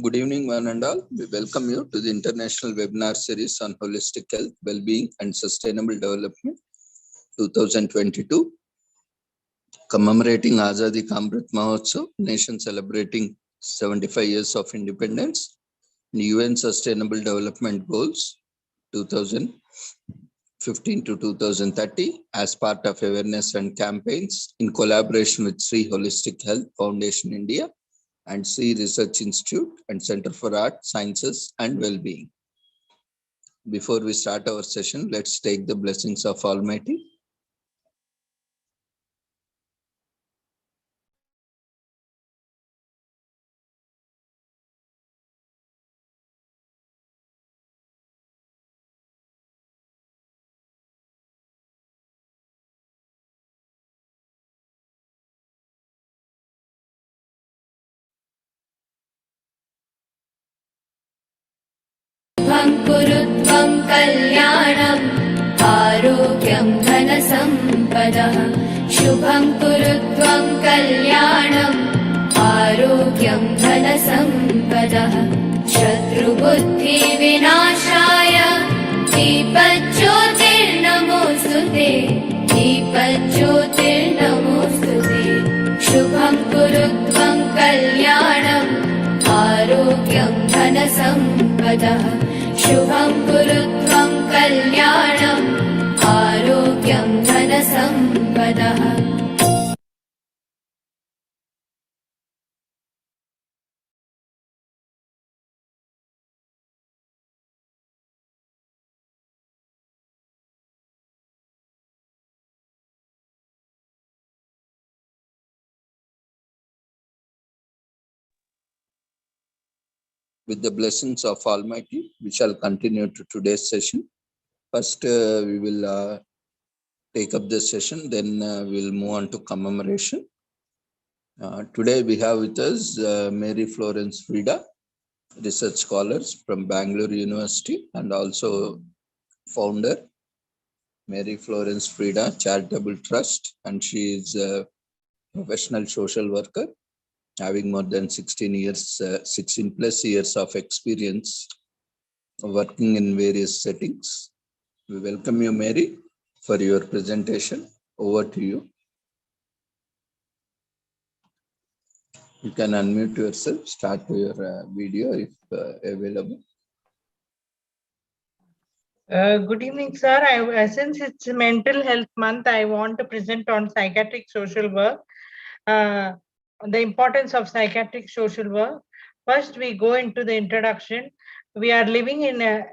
Good evening, one and all. We welcome you to the international webinar series on holistic health, well-being, and sustainable development 2022, commemorating Azadi Ka Amrit Mahotsav, nation celebrating 75 years of independence, UN Sustainable Development Goals 2015 to 2030 as part of awareness and campaigns in collaboration with Sri Holistic Health Foundation India and Sri Research Institute and Center for Art, Sciences and Well-being. Before we start our session, let's take the blessings of Almighty. कुरुत्वं कल्याणम् आरोग्यं धनसम्पदः शुभं कुरुत्वं कल्याणम् आरोग्यं धनसम्पदः शत्रुबुद्धिविनाशाय दीपज्योतिर्नमोऽस्तुते दीपज्योतिर्नमोऽस्तुते शुभं कुरुत्वं कल्याणम् आरोग्यं धनसम्पदः शुभं कुरुत्वं कल्याणम् आरोग्यं धनसम्पदः With the blessings of Almighty, we shall continue to today's session. First, we will take up this session, then we'll move on to commemoration. Today we have with us Mary Florence Frida, research scholars from Bangalore University and also founder Mary Florence Frida Charitable Trust, and she is a professional social worker having more than 16 plus years of experience working in various settings. We welcome you, Mary, for your presentation. Over to you. You can unmute yourself, start your video if available. Good evening, sir. Since it's Mental Health Month, I want to present on psychiatric social work. The importance of psychiatric social work. First, we go into the introduction. We are living in a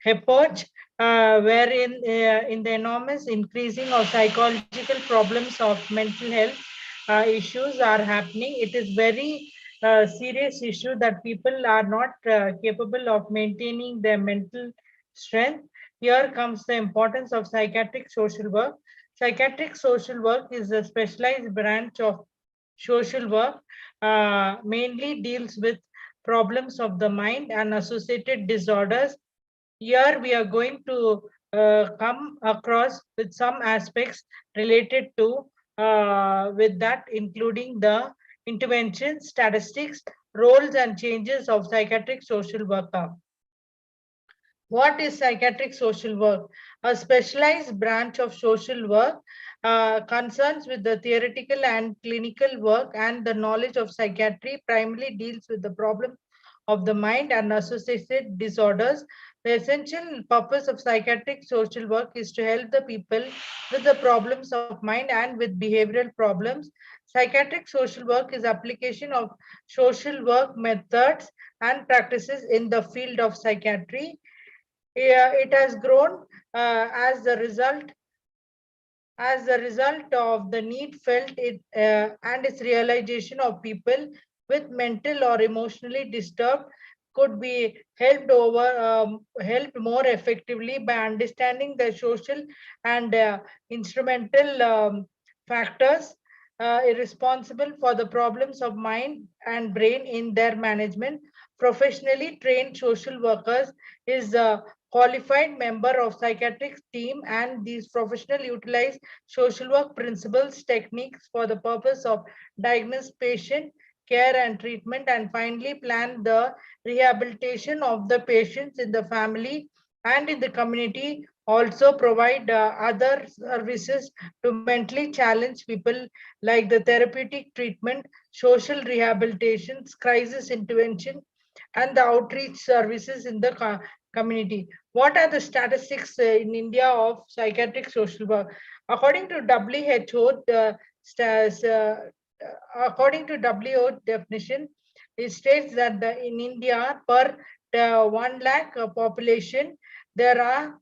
epoch wherein in the enormous increasing of psychological problems of mental health issues are happening. It is very serious issue that people are not capable of maintaining their mental strength. Here comes the importance of psychiatric social work. Psychiatric social work is a specialized branch of social work, mainly deals with problems of the mind and associated disorders. Here we are going to come across with some aspects related to with that, including the intervention, statistics, roles and changes of psychiatric social worker. What is psychiatric social work? A specialized branch of social work concerns with the theoretical and clinical work and the knowledge of psychiatry, primarily deals with the problem of the mind and associated disorders. The essential purpose of psychiatric social work is to help the people with the problems of mind and with behavioral problems. Psychiatric social work is application of social work methods and practices in the field of psychiatry. It has grown as the result of the need felt and its realization of people with mental or emotionally disturbed could be helped more effectively by understanding the social and instrumental factors responsible for the problems of mind and brain in their management. Professionally trained social workers is a qualified member of psychiatric team, and these professionals utilize social work principles, techniques for the purpose of diagnose patient, care and treatment, and finally plan the rehabilitation of the patients in the family and in the community. Also provide other services to mentally challenged people like the therapeutic treatment, social rehabilitation, crisis intervention, and the outreach services in the community. What are the statistics in India of psychiatric social work? According to WHO, according to WHO definition, it states that in India, per 1 lakh population, there are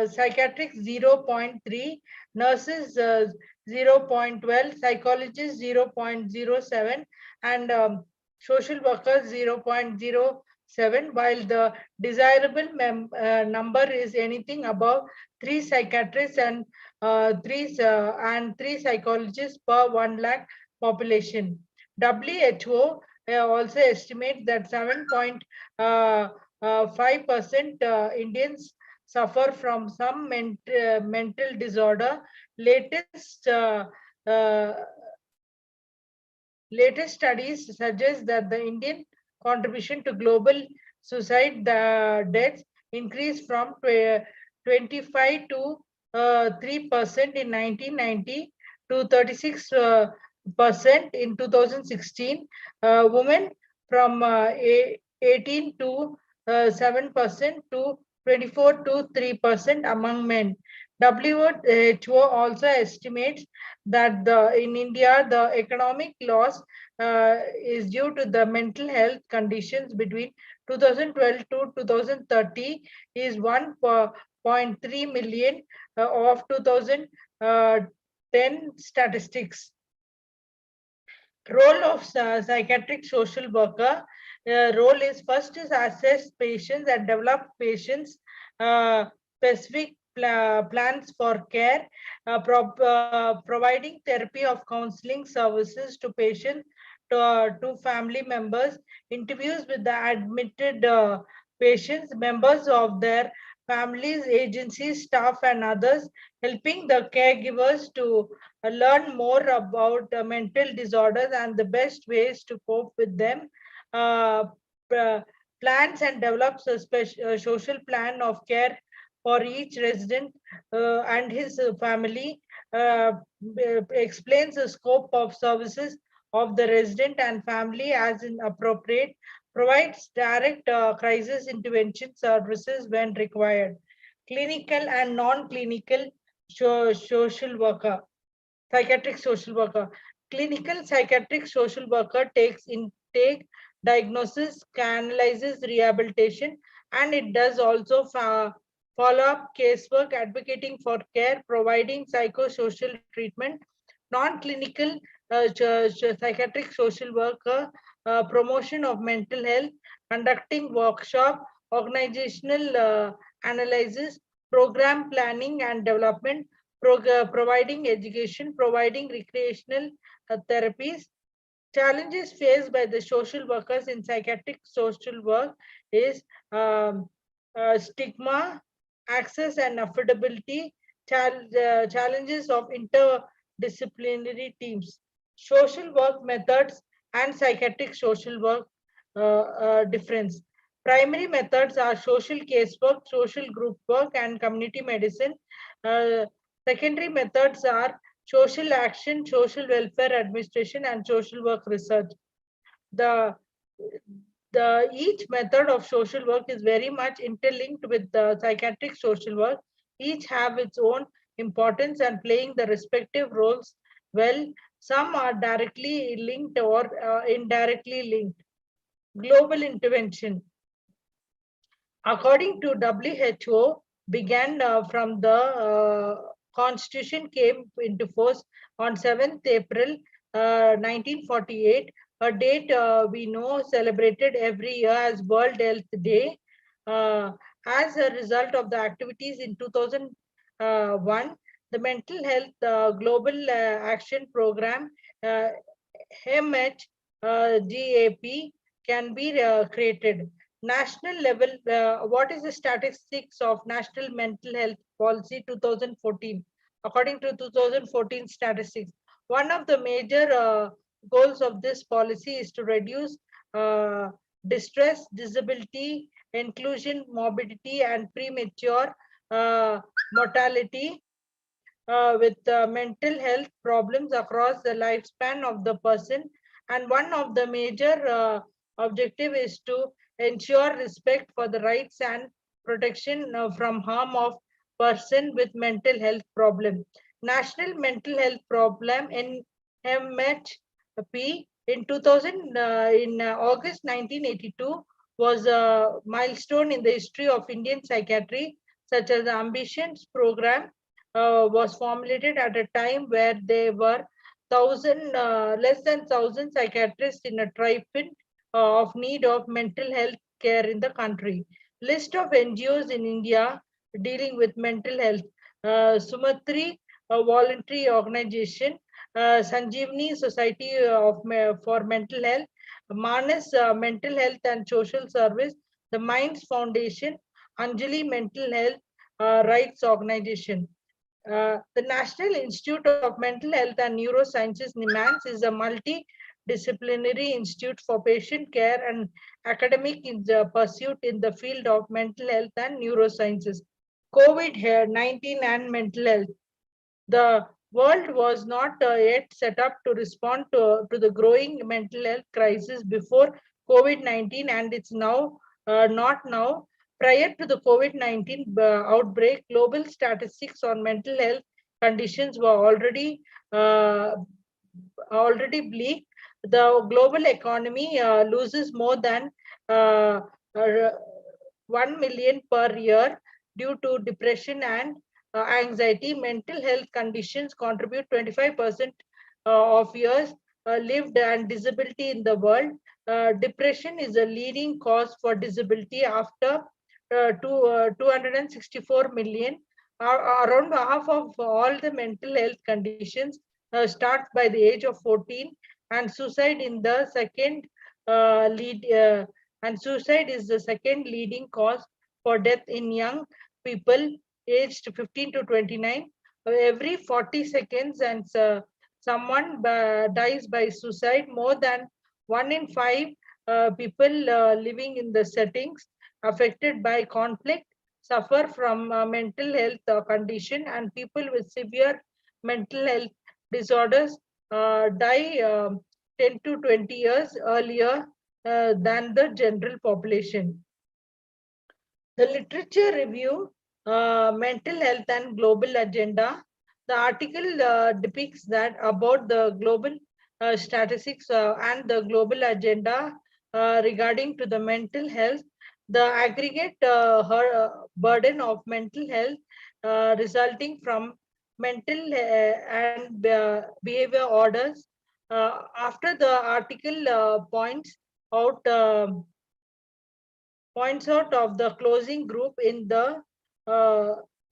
psychiatrics 0.3, nurses 0.12, psychologists 0.07, and social workers 0.07, while the desirable number is anything above 3 psychiatrists and 3 psychologists per 1 lakh population. WHO also estimates that 7.5% Indians suffer from some mental disorder. Uh, Latest studies suggest that the Indian contribution to global suicide deaths increased from 25 to 3% in 1990 to 36% in 2016. Women from 18 to 7% to 24 to 3% among men. WHO also estimates that in India, the economic loss is due to the mental health conditions between 2012 to 2030 is 1.3 million of 2010 statistics. Role of psychiatric social worker. Role is first is assess patients and develop patients specific plans for care, providing therapy of counseling services to patients, to family members, interviews with the admitted patients, members of their families, agencies, staff, and others, helping the caregivers to learn more about mental disorders and the best ways to cope with them. Plans and develops a social plan of care for each resident and his family, explains the scope of services of the resident and family as in appropriate, provides direct crisis intervention services when required. Clinical and non-clinical social worker, psychiatric social worker. Clinical psychiatric social worker takes intake, diagnosis, analyzes, rehabilitation, and it does also follow-up casework, advocating for care, providing psychosocial treatment. Non-clinical psychiatric social worker, promotion of mental health, conducting workshop, organizational analysis, program planning and development, providing education, providing recreational therapies. Challenges faced by the social workers in psychiatric social work is stigma, access and affordability, challenges of interdisciplinary teams, social work methods and psychiatric social work difference. Primary methods are social casework, social group work, and community medicine. Secondary methods are social action, social welfare administration, and social work research. Each method of social work is very much interlinked with the psychiatric social work. Each have its own importance and playing the respective roles well. Some are directly linked or indirectly linked. Global intervention. According to WHO, began from the Constitution came into force on 7th April 1948, a date we know celebrated every year as World Health Day. As a result of the activities in 2001, the Mental Health Global Action Program, MHGAP, can be created. National level, what is the statistics of National Mental Health Policy 2014? According to 2014 statistics, one of the major goals of this policy is to reduce distress, disability, inclusion, morbidity, and premature mortality with mental health problems across the lifespan of the person. And one of the major objective is to ensure respect for the rights and protection from harm of person with mental health problem. National Mental Health Problem NMHP in 2000 in August 1982 was a milestone in the history of Indian psychiatry, such as the Ambitions program was formulated at a time where there were less than 1,000 psychiatrists in a triumphant of need of mental health care in the country. List of NGOs in India dealing with mental health. Sumatri, a voluntary organization. Sanjeevani Society for Mental Health. Manas Mental Health and Social Service. The Minds Foundation. Anjali Mental Health Rights Organization. The National Institute of Mental Health and Neurosciences, NIMHANS, is a multidisciplinary institute for patient care and academic pursuit in the field of mental health and neurosciences. COVID-19 and mental health. The world was not yet set up to respond to the growing mental health crisis before COVID-19, and it's now not now. Prior to the COVID-19 outbreak, global statistics on mental health conditions were already bleak. The global economy loses more than uh, 1 million per year due to depression and anxiety. Mental health conditions contribute 25% of years lived and disability in the world. Depression is a leading cause for disability after 264 million. Around half of all the mental health conditions start by the age of 14, and suicide in the second lead and suicide is the second leading cause for death in young people aged 15 to 29. Every 40 seconds, and someone dies by suicide. More than 1 in 5 people living in the settings affected by conflict suffer from mental health condition, and people with severe mental health disorders die 10 to 20 years earlier than the general population. The literature review, mental health and global agenda. The article depicts that about the global statistics and the global agenda regarding to the mental health. The aggregate burden of mental health resulting from mental and behavior orders. After the article out points out of the closing group in the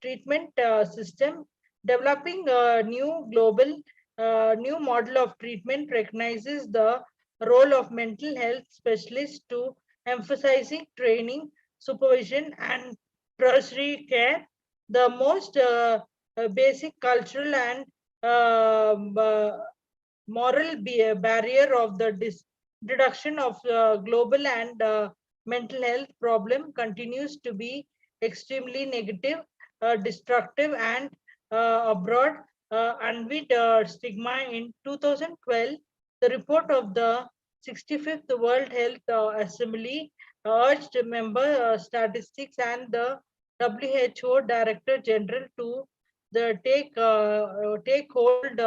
treatment system, developing a new model of treatment recognizes the role of mental health specialists to emphasizing training, supervision, and tertiary care. The most basic cultural and moral barrier of the introduction of global and mental health problem continues to be extremely negative, destructive, and abroad. And with stigma in 2012, the report of the 65th World Health Assembly urged member statistics and the WHO Director General to take hold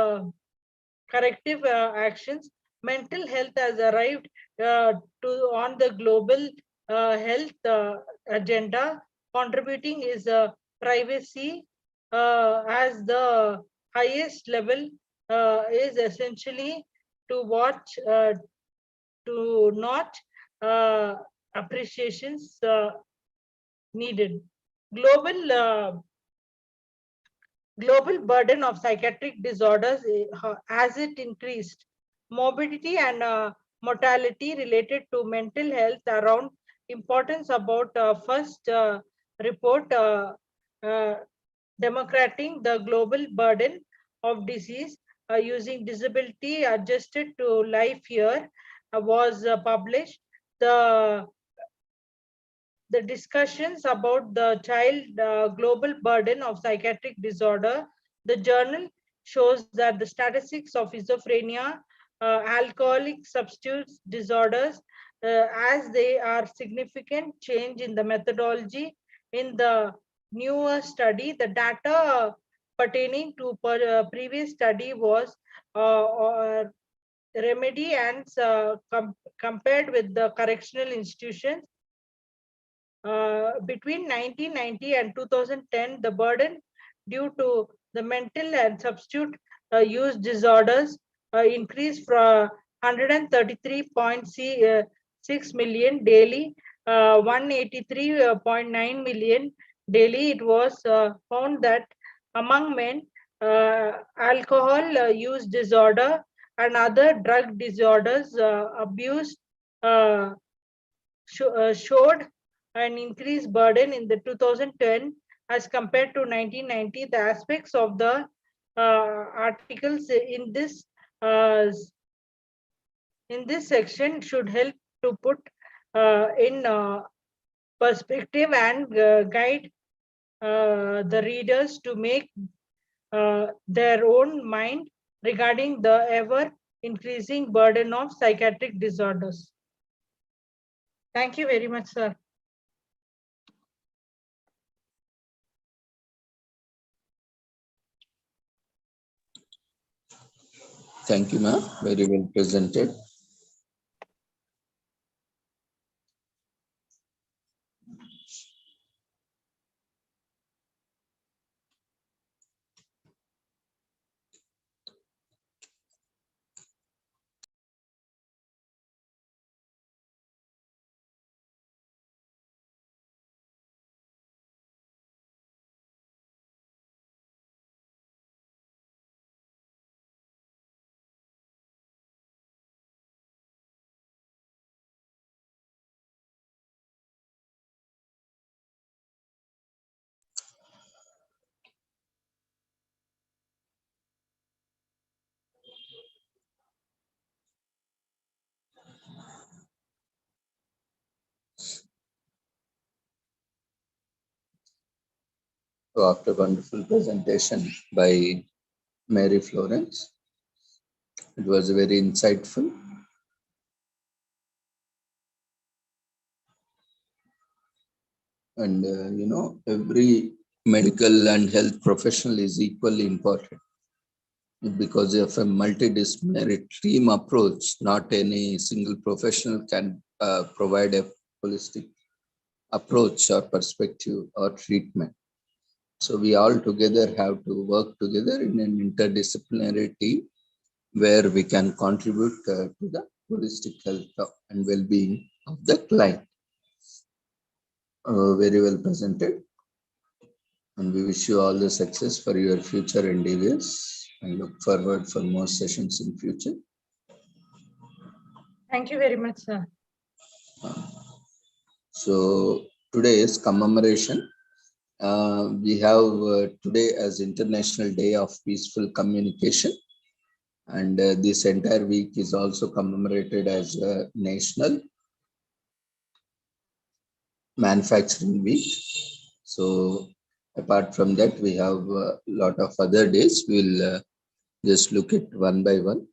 corrective actions. Mental health has arrived on the global health agenda. Contributing is privacy as the highest level is essentially to watch to not appreciations needed. Global burden of psychiatric disorders as it increased. Morbidity and mortality related to mental health around importance about first report democrating the global burden of disease. using disability adjusted to life here was published. The discussions about the child global burden of psychiatric disorder. The journal shows that the statistics of schizophrenia, alcoholic substance disorders, as they are significant change in the methodology in the newer study. The data pertaining to previous study was remedy and compared with the correctional institutions. Between 1990 and 2010, the burden due to the mental and substance use disorders increased from 133.6 million daily, 183.9 million daily. It was found that among men, alcohol use disorder and other drug disorders abuse showed an increased burden in the 2010 as compared to 1990. The aspects of the articles uh, in this section should help to put in perspective and guide the readers to make their own mind regarding the ever increasing burden of psychiatric disorders. Thank you very much, sir. Thank you, ma'am. Very well presented. So after wonderful presentation by Mary Florence, it was very insightful. And every medical and health professional is equally important because of a multidisciplinary team approach. Not any single professional can provide a holistic approach or perspective or treatment. So we all together have to work together in an interdisciplinary team where we can contribute to the holistic health and well-being of the client. Very well presented. And we wish you all the success for your future endeavors and look forward for more sessions in future. Thank you very much, sir. So today's commemoration, we have today as International Day of Peaceful Communication. And this entire week is also commemorated as National Manufacturing Week. So apart from that, we have a lot of other days. We'll just look at one by one.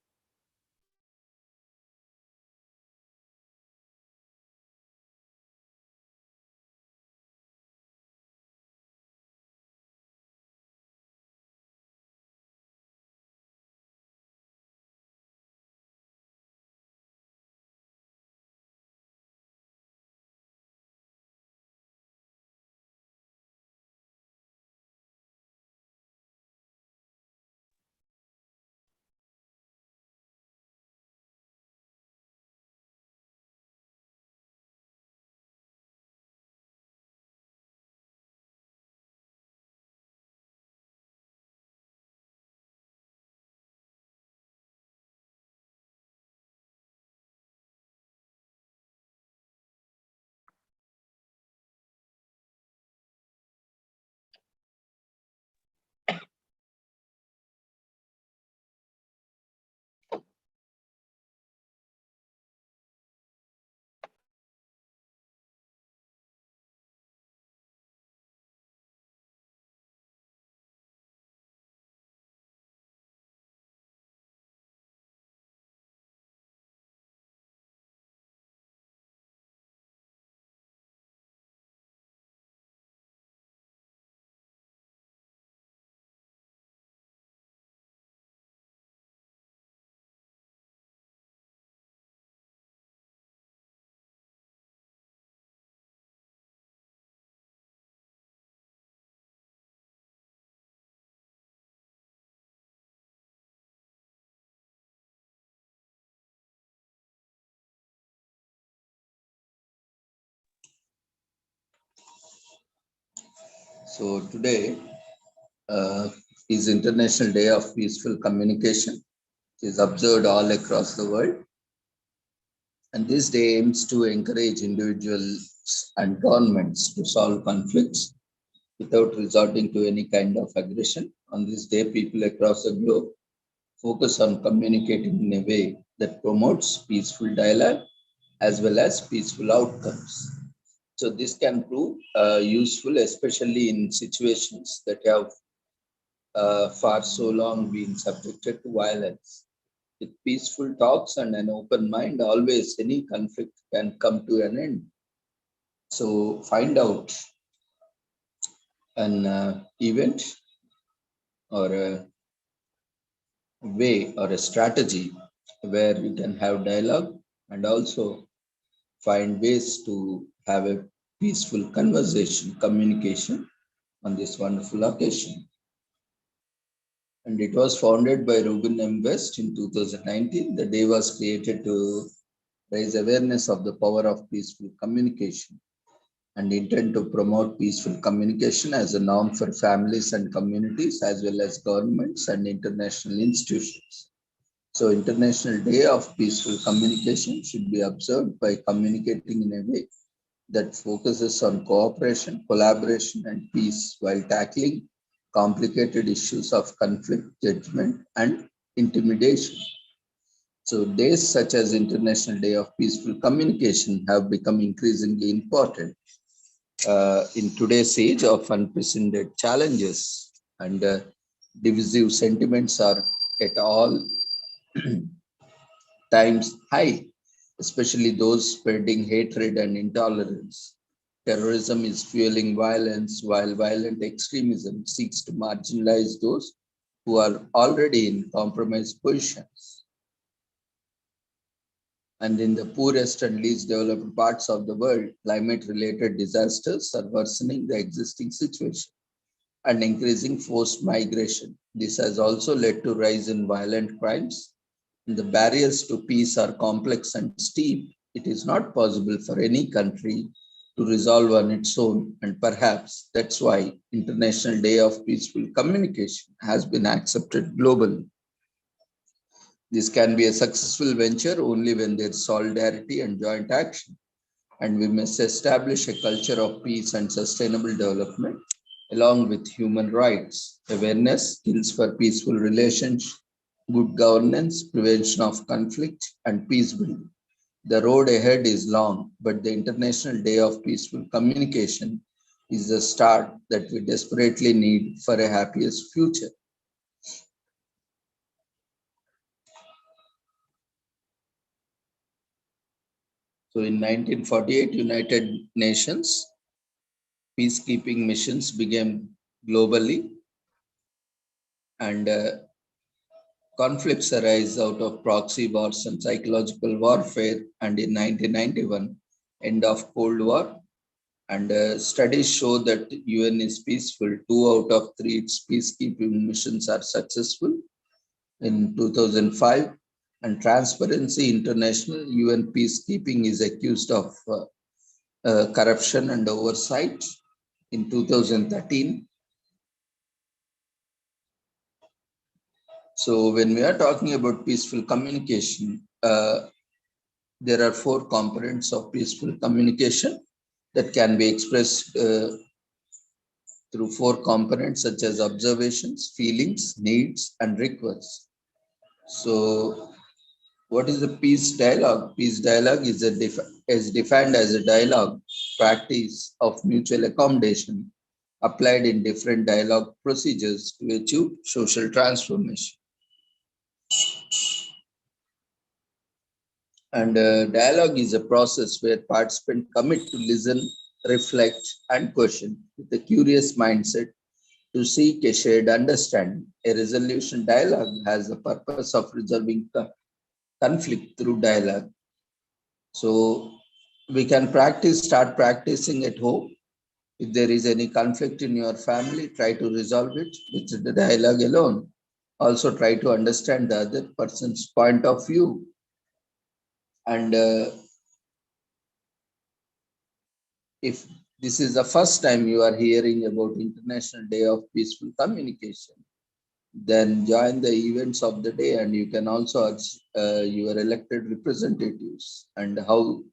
So today is International Day of Peaceful Communication. It is observed all across the world. And this day aims to encourage individuals and governments to solve conflicts without resorting to any kind of aggression. On this day, people across the globe focus on communicating in a way that promotes peaceful dialogue as well as peaceful outcomes. So this can prove useful, especially in situations that have for so long been subjected to violence. With peaceful talks and an open mind, always any conflict can come to an end. So find out an event or a way or a strategy where you can have dialogue and also find ways to have a peaceful conversation, communication on this wonderful occasion. And it was founded by Ruben M. West in 2019. The day was created to raise awareness of the power of peaceful communication and intend to promote peaceful communication as a norm for families and communities as well as governments and international institutions. So International Day of Peaceful Communication should be observed by communicating in a way that focuses on cooperation, collaboration, and peace while tackling complicated issues of conflict, judgment, and intimidation. So days such as International Day of Peaceful Communication have become increasingly important in today's age of unprecedented challenges and divisive sentiments are at all times high, especially those spreading hatred and intolerance. Terrorism is fueling violence, while violent extremism seeks to marginalize those who are already in compromised positions. And in the poorest and least developed parts of the world, climate-related disasters are worsening the existing situation and increasing forced migration. This has also led to rise in violent crimes. And the barriers to peace are complex and steep. It is not possible for any country to resolve on its own, and perhaps that's why International Day of Peaceful Communication has been accepted globally. This can be a successful venture only when there's solidarity and joint action, and we must establish a culture of peace and sustainable development along with human rights, awareness, skills for peaceful relations, good governance, prevention of conflict, and peace building. The road ahead is long, but the International Day of Peaceful Communication is the start that we desperately need for a happiest future. So in 1948, United Nations peacekeeping missions began globally, and conflicts arise out of proxy wars and psychological warfare. And in 1991, end of Cold War, and studies show that UN is peaceful. 2 out of 3 its peacekeeping missions are successful. In 2005, and Transparency International, UN peacekeeping is accused of corruption and oversight. In 2013, so when we are talking about peaceful communication, there are 4 components of peaceful communication that can be expressed through 4 components such as observations, feelings, needs, and requests. So what is the peace dialogue? Peace dialogue is defined as a dialogue practice of mutual accommodation applied in different dialogue procedures to achieve social transformation. And dialogue is a process where participants commit to listen, reflect, and question with a curious mindset to seek a shared understanding. A resolution dialogue has the purpose of resolving conflict through dialogue. So we can start practicing at home. If there is any conflict in your family, try to resolve it with the dialogue alone. Also try to understand the other person's point of view. And if this is the first time you are hearing about International Day of Peaceful Communication, then join the events of the day, and you can also urge your elected representatives and how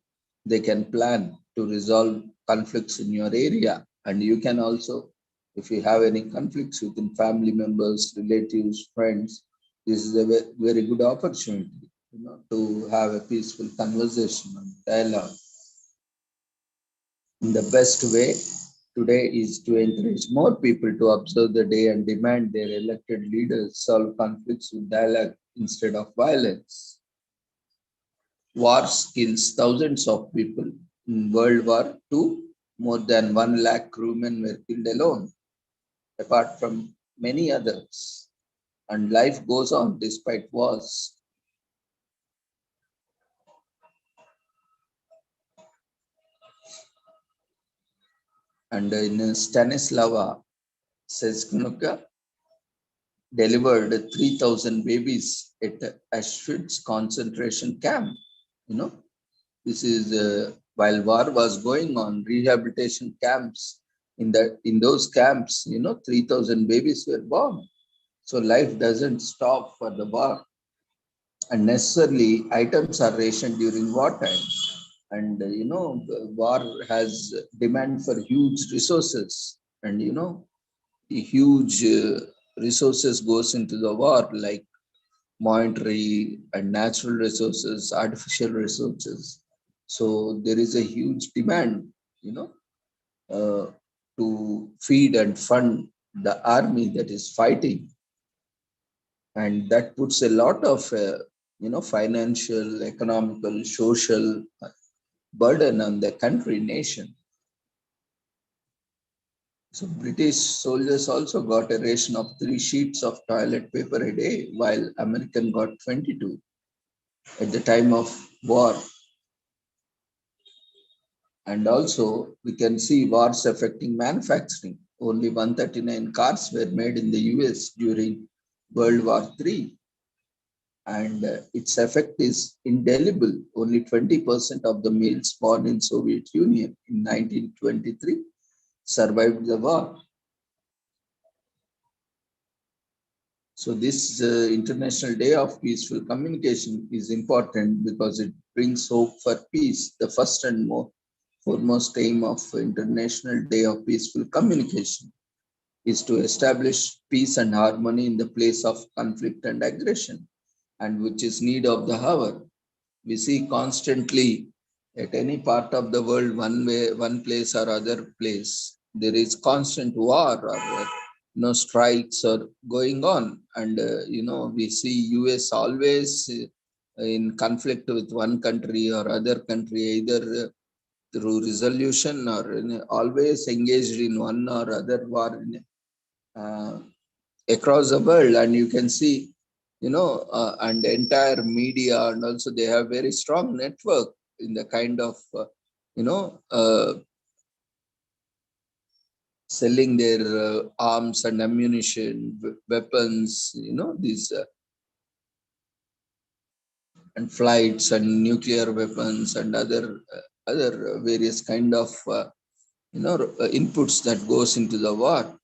they can plan to resolve conflicts in your area. And you can also, if you have any conflicts within family members, relatives, friends, this is a very good opportunity, to have a peaceful conversation and dialogue. In the best way today is to encourage more people to observe the day and demand their elected leaders solve conflicts with dialogue instead of violence. Wars kills thousands of people. In World War II, more than 1 lakh crewmen were killed alone, apart from many others. And life goes on despite wars. And in Stanislava Sezhknuka delivered 3,000 babies at Auschwitz concentration camp. This is while war was going on, rehabilitation camps. In those camps, 3,000 babies were born. So life doesn't stop for the war. And necessarily items are rationed during wartime. And war has demand for huge resources. And the huge resources goes into the war, like monetary and natural resources, artificial resources. So there is a huge demand, to feed and fund the army that is fighting. And that puts a lot of, financial, economical, social burden on the country, nation. So British soldiers also got a ration of 3 sheets of toilet paper a day, while American got 22 at the time of war. And also we can see wars affecting manufacturing. Only 139 cars were made in the US during World War III. And its effect is indelible. Only 20% of the males born in Soviet Union in 1923 survived the war. So this International Day of Peaceful Communication is important because it brings hope for peace. The first and foremost aim of International Day of Peaceful Communication is to establish peace and harmony in the place of conflict and aggression, and which is need of the hour. We see constantly at any part of the world, one place or other place, there is constant war or strikes are going on, and we see US always in conflict with one country or other country, either through resolution or always engaged in one or other war across the world. And you can see, and the entire media, and also they have very strong network in the kind of, selling their arms and ammunition, weapons, these and flights and nuclear weapons and other various kind of inputs that goes into the war.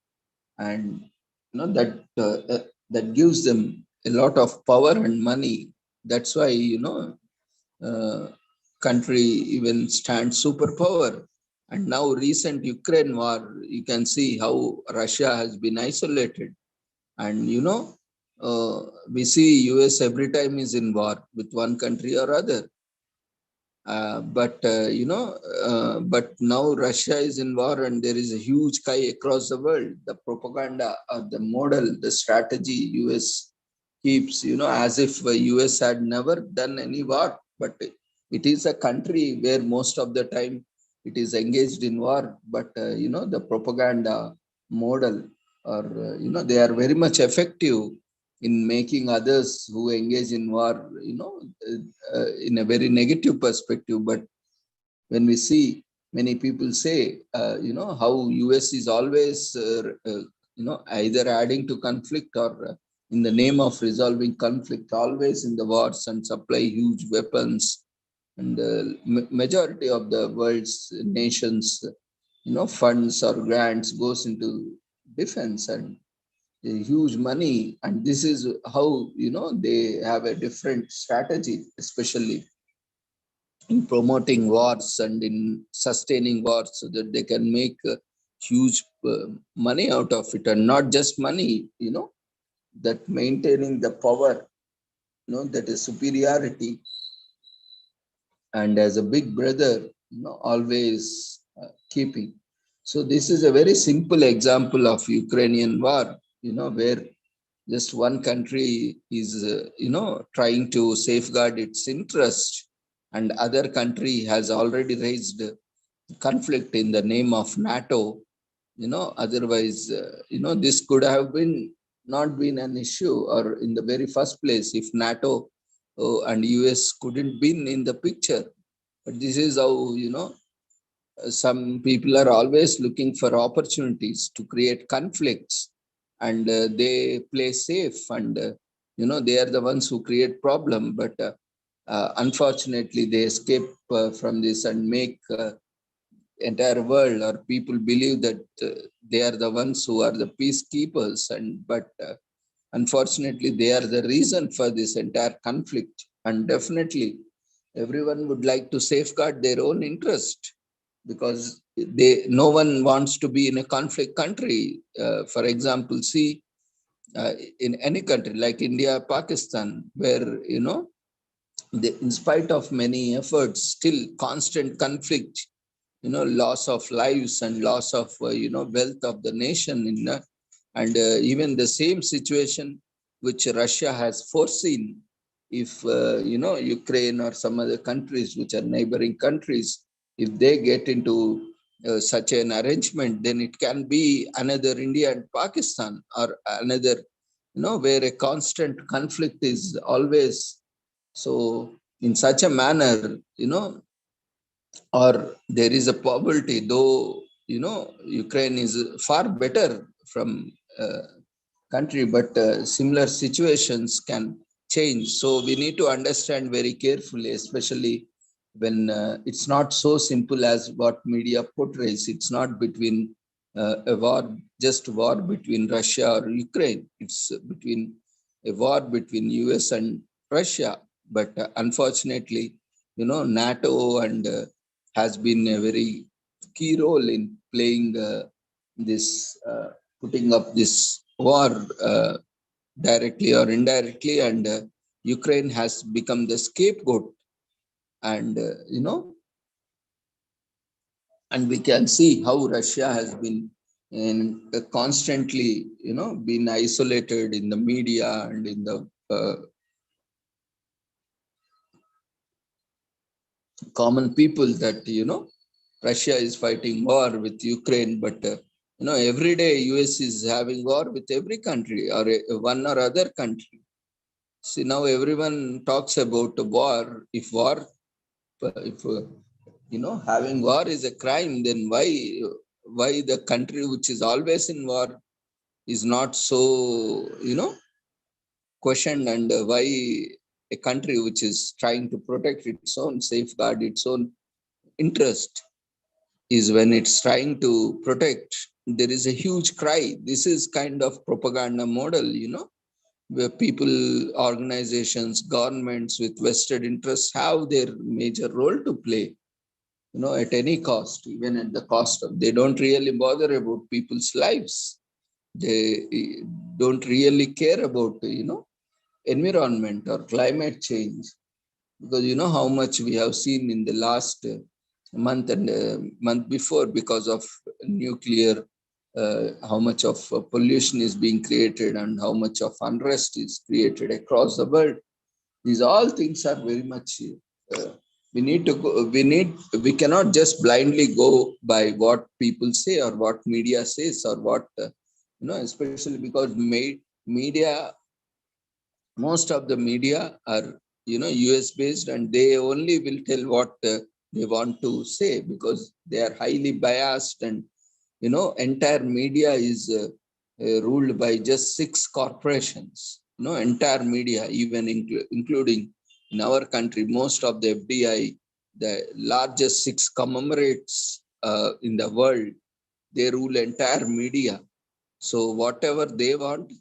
And that gives them a lot of power and money. That's why country even stands superpower. And now recent Ukraine war, you can see how Russia has been isolated. And we see US every time is in war with one country or other. But now Russia is in war and there is a huge sky across the world. The propaganda, the model, the strategy US keeps, as if US had never done any war. But it is a country where most of the time it is engaged in war. But, the propaganda model, or, they are very much effective in making others who engage in war, in a very negative perspective. But when we see many people say, how US is always, either adding to conflict or in the name of resolving conflict, always in the wars and supply huge weapons. And the majority of the world's nations funds or grants goes into defense and a huge money. And this is how, they have a different strategy, especially in promoting wars and in sustaining wars so that they can make huge money out of it. And not just money, that maintaining the power, that is superiority. And as a big brother, always keeping. So this is a very simple example of Ukrainian war, where just one country is, trying to safeguard its interest, and other country has already raised conflict in the name of NATO. Otherwise, this could have been not been an issue, or in the very first place, if NATO and US couldn't been in the picture. But this is how, some people are always looking for opportunities to create conflicts, and they play safe, and they are the ones who create problem. But unfortunately, they escape from this and make entire world or people believe that they are the ones who are the peacekeepers. And but unfortunately, they are the reason for this entire conflict. And definitely, everyone would like to safeguard their own interest, because no one wants to be in a conflict country. For example, see, in any country like India, Pakistan, where in spite of many efforts, still constant conflict, loss of lives and loss of wealth of the nation. And even the same situation which Russia has foreseen, if Ukraine or some other countries which are neighboring countries, if they get into such an arrangement, then it can be another India and Pakistan, or another, where a constant conflict is always. So in such a manner, or there is a poverty, though, Ukraine is far better from country, but similar situations can change. So we need to understand very carefully, especially when it's not so simple as what media portrays. It's not between a war, just war between Russia or Ukraine. It's between a war between US and Russia. But unfortunately, NATO and has been a very key role in playing this, putting up this war directly or indirectly, and Ukraine has become the scapegoat. And and we can see how Russia has been constantly, been isolated in the media and in the common people, that Russia is fighting war with Ukraine, but every day US is having war with every country, or one or other country. See, now everyone talks about war. If having war is a crime, then why the country which is always in war is not so questioned, and why a country which is trying to protect its own, safeguard its own interest, is when it's trying to protect, there is a huge cry. This is kind of propaganda model, where people, organizations, governments with vested interests have their major role to play, at any cost, even at the cost of, they don't really bother about people's lives. They don't really care about, environment or climate change, because how much we have seen in the last month and month before, because of nuclear, how much of pollution is being created and how much of unrest is created across the world. These all things are very much, we cannot just blindly go by what people say or what media says, or what, especially because media, most of the media are, US based, and they only will tell what they want to say, because they are highly biased. And entire media is ruled by just 6 corporations. Entire media, even including in our country, most of the FDI, the largest 6 conglomerates in the world. They rule entire media. So whatever they want,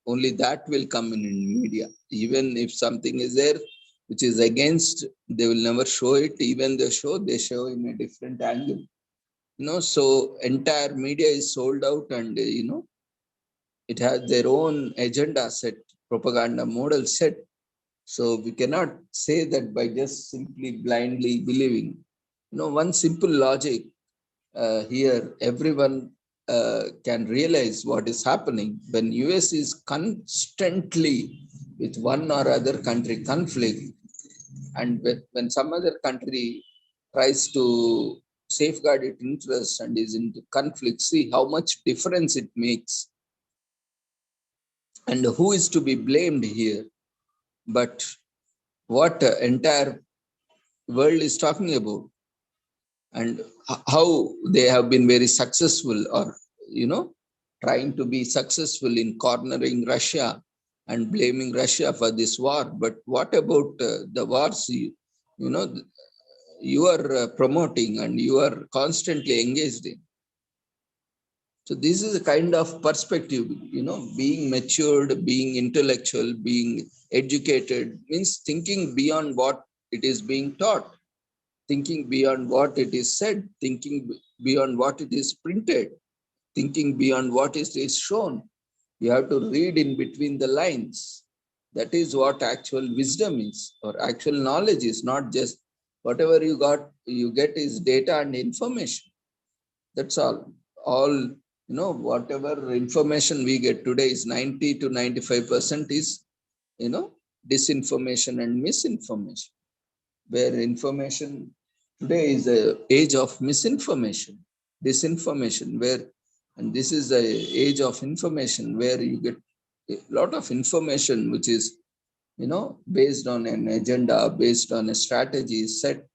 only that will come in media. Even if something is there which is against, they will never show it. Even they show in a different angle. So entire media is sold out, and it has their own agenda set, propaganda model set. So we cannot say that by just simply blindly believing. One simple logic here, everyone can realize what is happening when US is constantly with one or other country conflict, and when some other country tries to safeguard its interests and is into conflict, see how much difference it makes. And who is to be blamed here? But what entire world is talking about, and how they have been very successful, or trying to be successful in cornering Russia and blaming Russia for this war. But what about the wars you are promoting and you are constantly engaged in? So this is a kind of perspective, being matured, being intellectual, being educated means thinking beyond what it is being taught, thinking beyond what it is said, thinking beyond what it is printed, thinking beyond what is shown. You have to read in between the lines. That is what actual wisdom is, or actual knowledge is, not just whatever you get is data and information. That's all. Whatever information we get today is 90 to 95% is, disinformation and misinformation. Where information today is the age of misinformation, disinformation, and this is the age of information where you get a lot of information which is, based on an agenda, based on a strategy set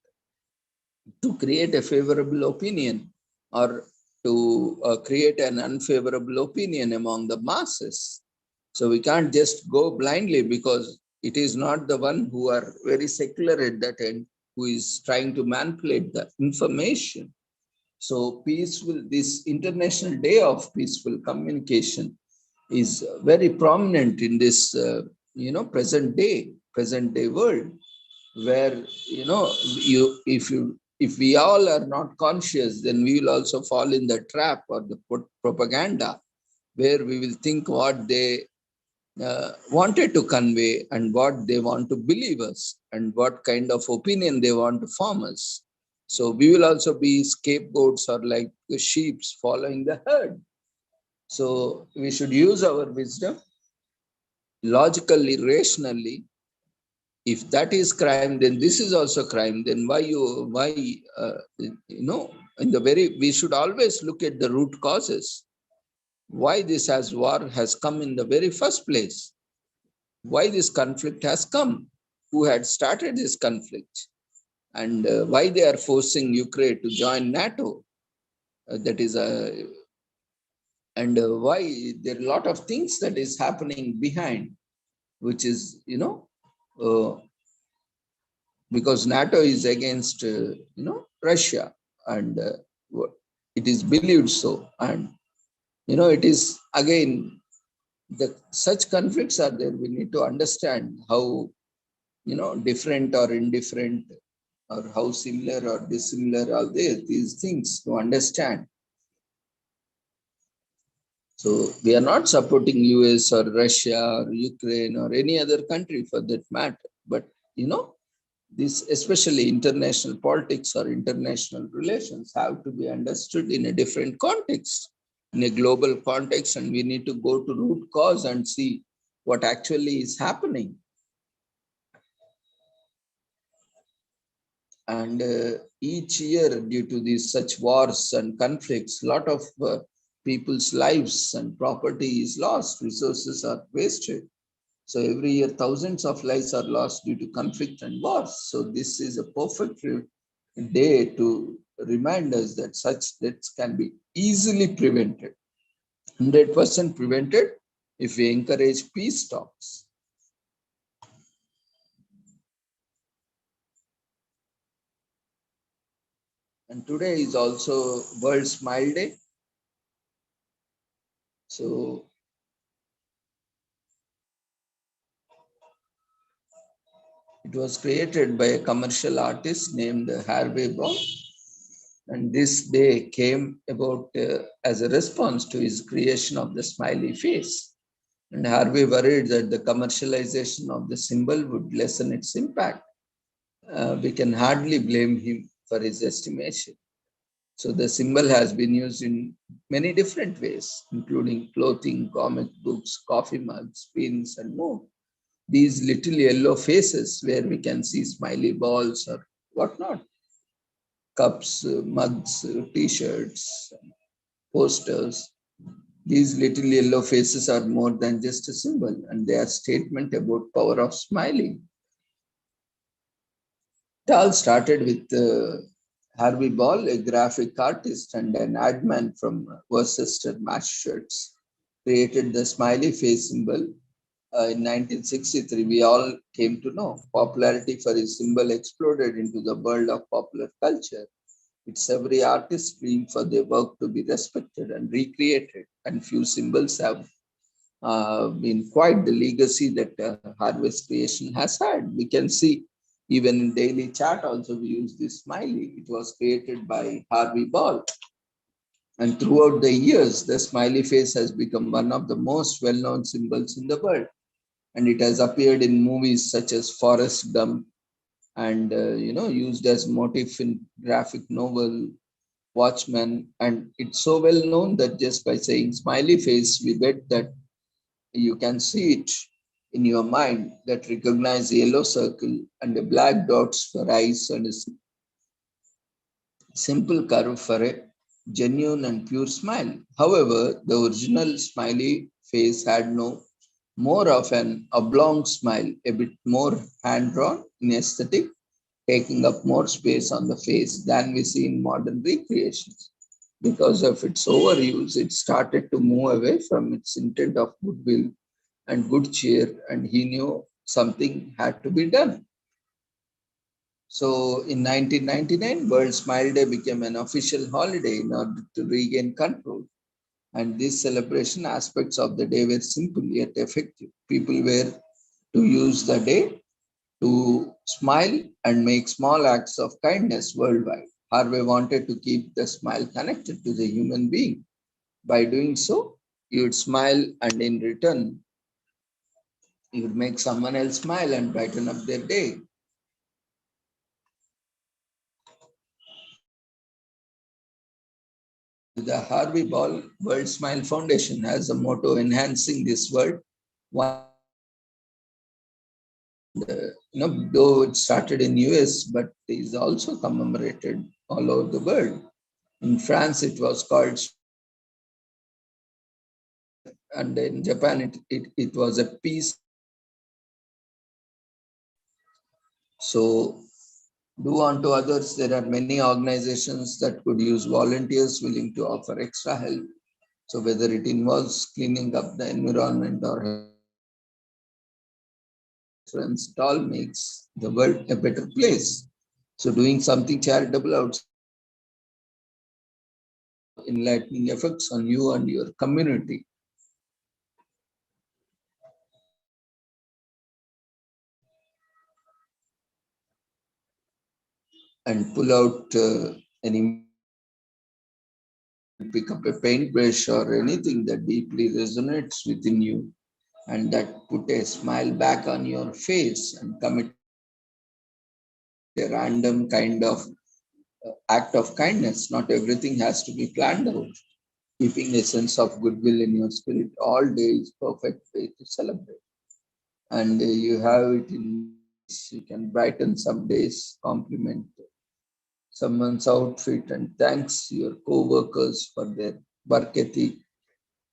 to create a favorable opinion, or to create an unfavorable opinion among the masses. So we can't just go blindly, because it is not the one who are very secular at that end who is trying to manipulate the information. So this International Day of Peaceful Communication is very prominent in this, present day world, where, if we all are not conscious, then we will also fall in the trap or the propaganda, where we will think what they wanted to convey and what they want to believe us and what kind of opinion they want to form us. So we will also be scapegoats, or like the sheep following the herd. So we should use our wisdom logically, rationally. If that is crime, then this is also crime. Then we should always look at the root causes. Why war has come in the very first place? Why this conflict has come? Who had started this conflict? And why they are forcing Ukraine to join NATO? Why there are a lot of things that is happening behind, which is, because NATO is against, Russia, and it is believed so. And, it is again, such conflicts are there. We need to understand how, different or indifferent, or how similar or dissimilar are these things to understand. So we are not supporting US or Russia or Ukraine or any other country for that matter. But, this, especially international politics or international relations, have to be understood in a different context, in a global context, and we need to go to root cause and see what actually is happening. And each year, due to these such wars and conflicts, a lot of people's lives and property is lost, resources are wasted. So every year, thousands of lives are lost due to conflict and wars. So this is a perfect day to remind us that such deaths can be easily prevented, 100% prevented, if we encourage peace talks. And today is also World Smile Day. So it was created by a commercial artist named Harvey Ball. And this day came about as a response to his creation of the smiley face. And Harvey worried that the commercialization of the symbol would lessen its impact. We can hardly blame him for his estimation. So the symbol has been used in many different ways, including clothing, comic books, coffee mugs, pins, and more. These little yellow faces where we can see smiley balls or whatnot, cups, mugs, t-shirts, posters. These little yellow faces are more than just a symbol, and they are statement about power of smiling. It all started with Harvey Ball, a graphic artist and an ad man from Worcester, Massachusetts, created the smiley face symbol in 1963. We all came to know popularity for his symbol exploded into the world of popular culture. It's every artist's dream for their work to be respected and recreated, and few symbols have been quite the legacy that Harvey's creation has had. We can see even in daily chat also we use this smiley. It was created by Harvey Ball. And throughout the years, the smiley face has become one of the most well-known symbols in the world. And it has appeared in movies such as Forrest Gump and used as motif in graphic novel Watchmen. And it's so well known that just by saying smiley face, we bet that you can see it in your mind that recognize a yellow circle and a black dots for eyes and a simple curve for a genuine and pure smile. However, the original smiley face had no more of an oblong smile, a bit more hand-drawn in aesthetic, taking up more space on the face than we see in modern recreations. Because of its overuse, it started to move away from its intent of goodwill and good cheer, and he knew something had to be done. So in 1999, World Smile Day became an official holiday in order to regain control. And these celebration aspects of the day were simple yet effective. People were to use the day to smile and make small acts of kindness worldwide. Harvey wanted to keep the smile connected to the human being. By doing so, you would smile, and in return, you would make someone else smile and brighten up their day. The Harvey Ball World Smile Foundation has a motto enhancing this world. Though it started in US, but is also commemorated all over the world. In France, it was called, and in Japan, it was a peace. So do unto others. There are many organizations that could use volunteers willing to offer extra help. So whether it involves cleaning up the environment or friends, it all makes the world a better place. So doing something charitable outside enlightening effects on you and your community. And pull out any, pick up a paintbrush or anything that deeply resonates within you, and that put a smile back on your face and commit a random kind of act of kindness. Not everything has to be planned out. Keeping a sense of goodwill in your spirit all day is perfect way to celebrate. And you have it in, you can brighten some days, compliment someone's outfit, and thanks your co-workers for their work ethic.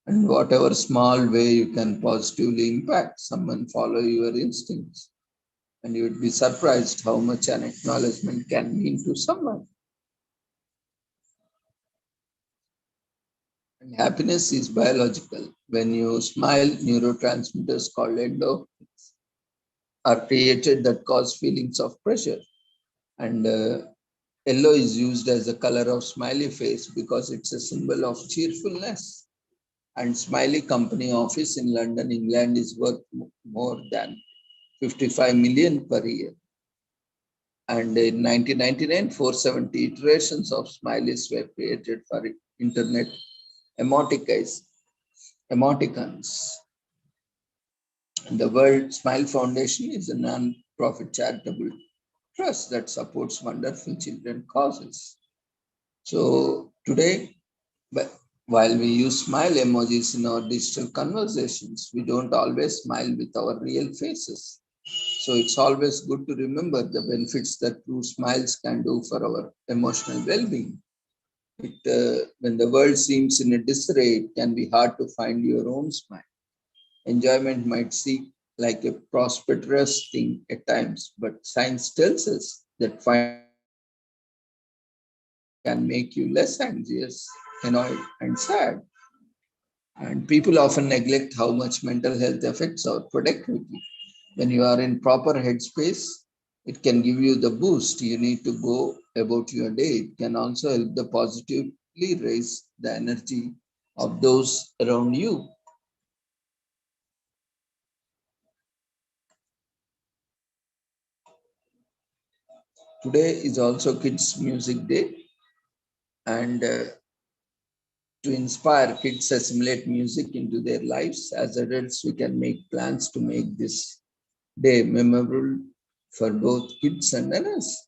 And whatever small way you can positively impact someone, follow your instincts. And you would be surprised how much an acknowledgement can mean to someone. And happiness is biological. When you smile, neurotransmitters called endorphins are created that cause feelings of pleasure. And Yellow is used as a color of smiley face because it's a symbol of cheerfulness. And Smiley Company office in London, England is worth more than 55 million per year. And in 1999, 470 iterations of smileys were created for internet emoticons. The World Smile Foundation is a non-profit charitable trust that supports wonderful children causes. So today, while we use smile emojis in our digital conversations, we don't always smile with our real faces. So it's always good to remember the benefits that true smiles can do for our emotional well-being. When the world seems in a disarray, it can be hard to find your own smile. Enjoyment might seem like a prosperous thing at times, but science tells us that can make you less anxious, annoyed, and sad. And people often neglect how much mental health affects our productivity. When you are in proper headspace, it can give you the boost you need to go about your day. It can also help the positively raise the energy of those around you. Today is also Kids Music Day, and to inspire kids assimilate music into their lives. As adults, we can make plans to make this day memorable for both kids and us.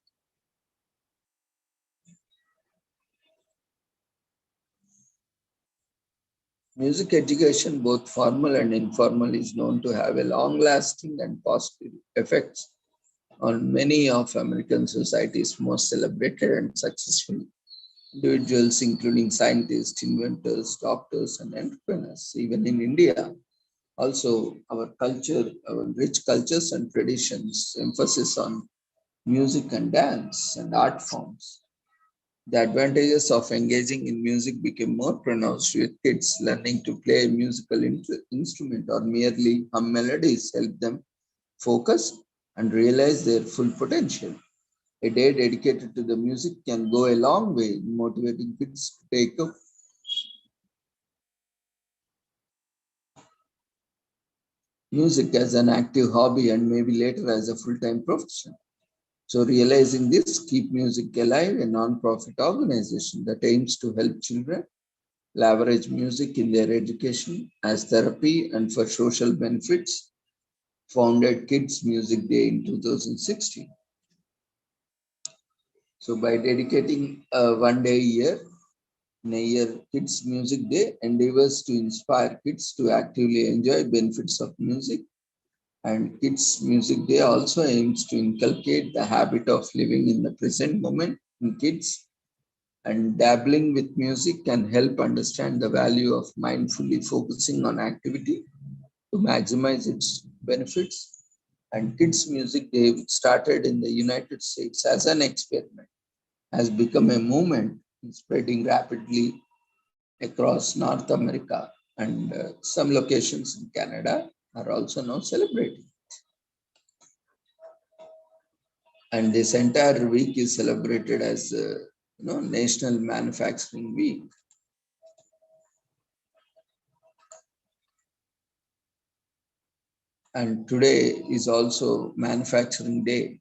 Music education, both formal and informal, is known to have a long-lasting and positive effects on many of American society's most celebrated and successful individuals, including scientists, inventors, doctors, and entrepreneurs. Even in India, also our culture, our rich cultures and traditions, emphasis on music and dance and art forms. The advantages of engaging in music became more pronounced with kids learning to play a musical instrument or merely hum melodies help them focus and realize their full potential. A day dedicated to the music can go a long way in motivating kids to take up music as an active hobby and maybe later as a full-time profession. So realizing this, Keep Music Alive, a non-profit organization that aims to help children leverage music in their education as therapy and for social benefits, founded Kids Music Day in 2016. So by dedicating one day a year, in a year, Kids Music Day endeavors to inspire kids to actively enjoy benefits of music. And Kids Music Day also aims to inculcate the habit of living in the present moment in kids, and dabbling with music can help understand the value of mindfully focusing on activity to maximize its benefits. And Kids Music Day, which started in the United States as an experiment, has become a movement spreading rapidly across North America, and some locations in Canada are also now celebrating. And this entire week is celebrated as National Manufacturing Week. And today is also Manufacturing Day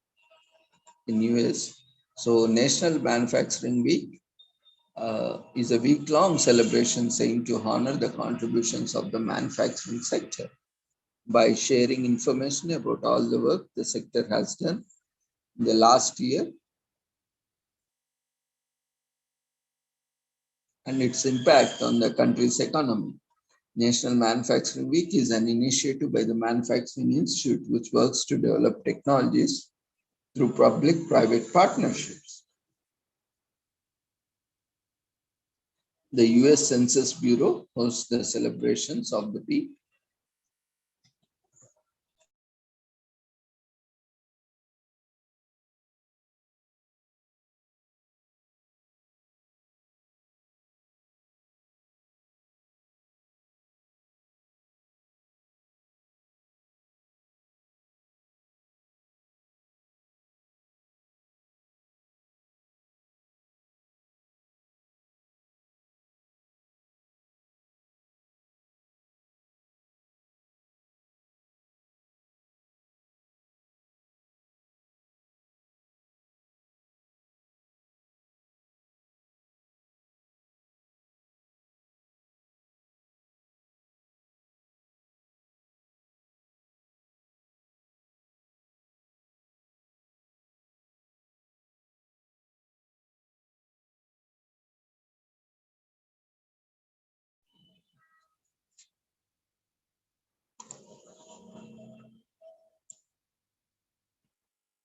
in US. So National Manufacturing Week is a week-long celebration aimed to honor the contributions of the manufacturing sector by sharing information about all the work the sector has done in the last year and its impact on the country's economy. National Manufacturing Week is an initiative by the Manufacturing Institute, which works to develop technologies through public-private partnerships. The US Census Bureau hosts the celebrations of the week.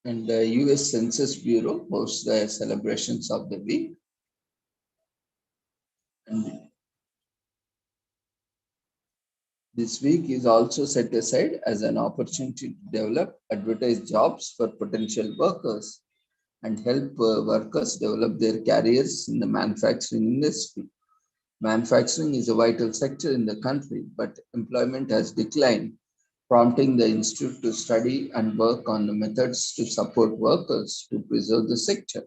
And the US Census Bureau hosts the celebrations of the week. And this week is also set aside as an opportunity to develop advertised jobs for potential workers and help workers develop their careers in the manufacturing industry. Manufacturing is a vital sector in the country, but employment has declined, prompting the institute to study and work on the methods to support workers to preserve the sector.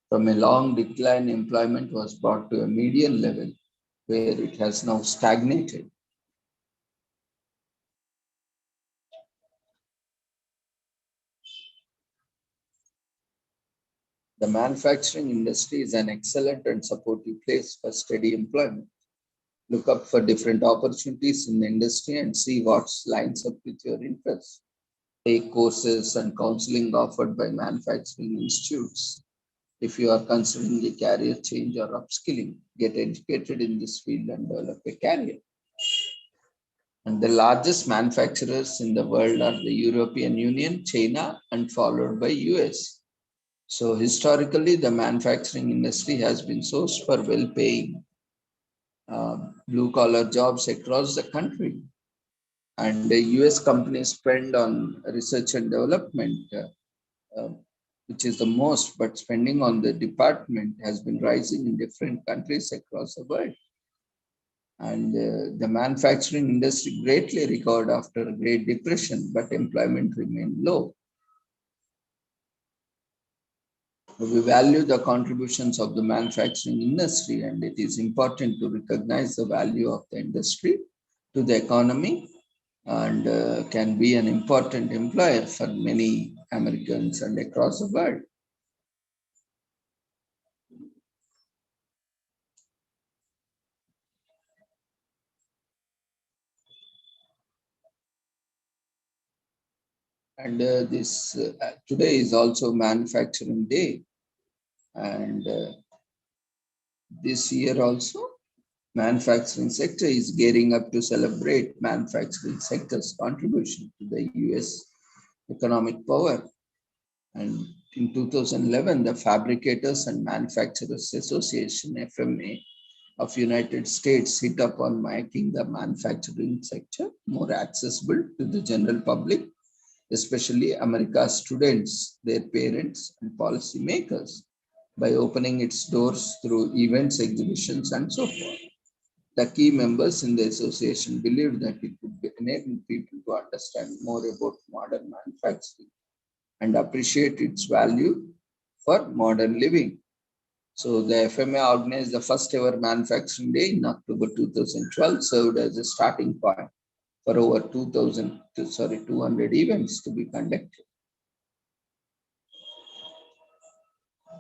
From a long decline, employment was brought to a median level where it has now stagnated. The manufacturing industry is an excellent and supportive place for steady employment. Look up for different opportunities in the industry and see what lines up with your interests. Take courses and counseling offered by manufacturing institutes. If you are considering a career change or upskilling, get educated in this field and develop a career. And the largest manufacturers in the world are the European Union, China, and followed by US. So historically, the manufacturing industry has been sourced for well-paying blue-collar jobs across the country. And the US companies spend on research and development, which is the most, but spending on the department has been rising in different countries across the world. And the manufacturing industry greatly recovered after the Great Depression, but employment remained low. We value the contributions of the manufacturing industry, and it is important to recognize the value of the industry to the economy and can be an important employer for many Americans and across the world. And this today is also Manufacturing Day. And this year also, manufacturing sector is gearing up to celebrate manufacturing sector's contribution to the US economic power. And in 2011, the Fabricators and Manufacturers Association, FMA, of United States hit upon making the manufacturing sector more accessible to the general public, especially America's students, their parents, and policymakers, by opening its doors through events, exhibitions, and so forth. The key members in the association believed that it would enable people to understand more about modern manufacturing and appreciate its value for modern living. So the FMA organized the first ever Manufacturing Day in October 2012, served as a starting point for over 200 events to be conducted.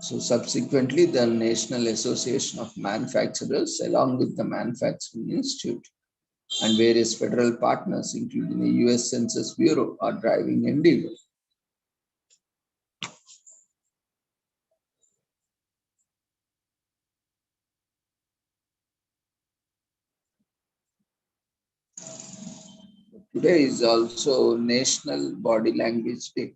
So subsequently, the National Association of Manufacturers, along with the Manufacturing Institute and various federal partners, including the US Census Bureau, are driving endeavor. Today is also National Body Language Day.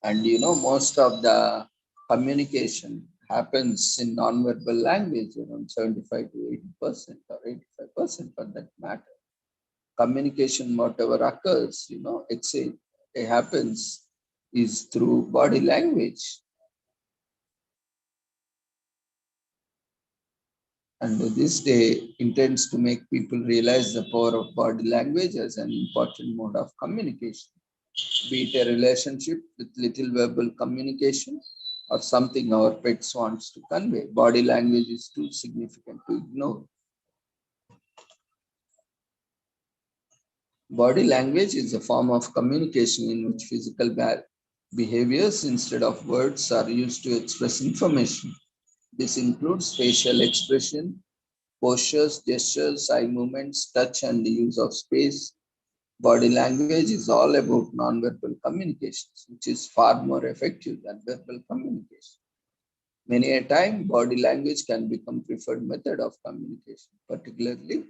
And most of the communication happens in non-verbal language, around 75 to 80% or 85% for that matter. Communication, whatever occurs, it happens is through body language. And this day intends to make people realize the power of body language as an important mode of communication, be it a relationship with little verbal communication or something our pets wants to convey. Body language is too significant to ignore. Body language is a form of communication in which physical behaviors instead of words are used to express information. This includes facial expression, postures, gestures, eye movements, touch, and the use of space. Body language is all about non-verbal communications, which is far more effective than verbal communication. Many a time, body language can become preferred method of communication, particularly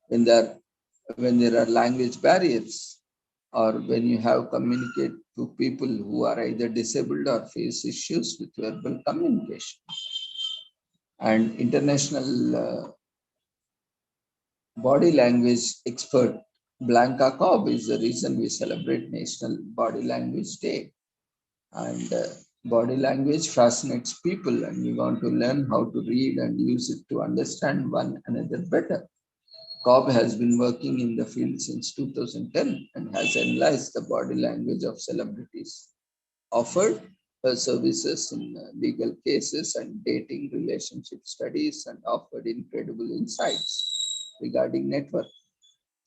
when there are language barriers or when you have to people who are either disabled or face issues with verbal communication. And international body language expert Blanca Cobb is the reason we celebrate National Body Language Day. And body language fascinates people, and we want to learn how to read and use it to understand one another better. Cobb has been working in the field since 2010 and has analyzed the body language of celebrities, offered her services in legal cases and dating relationship studies, and offered incredible insights regarding network.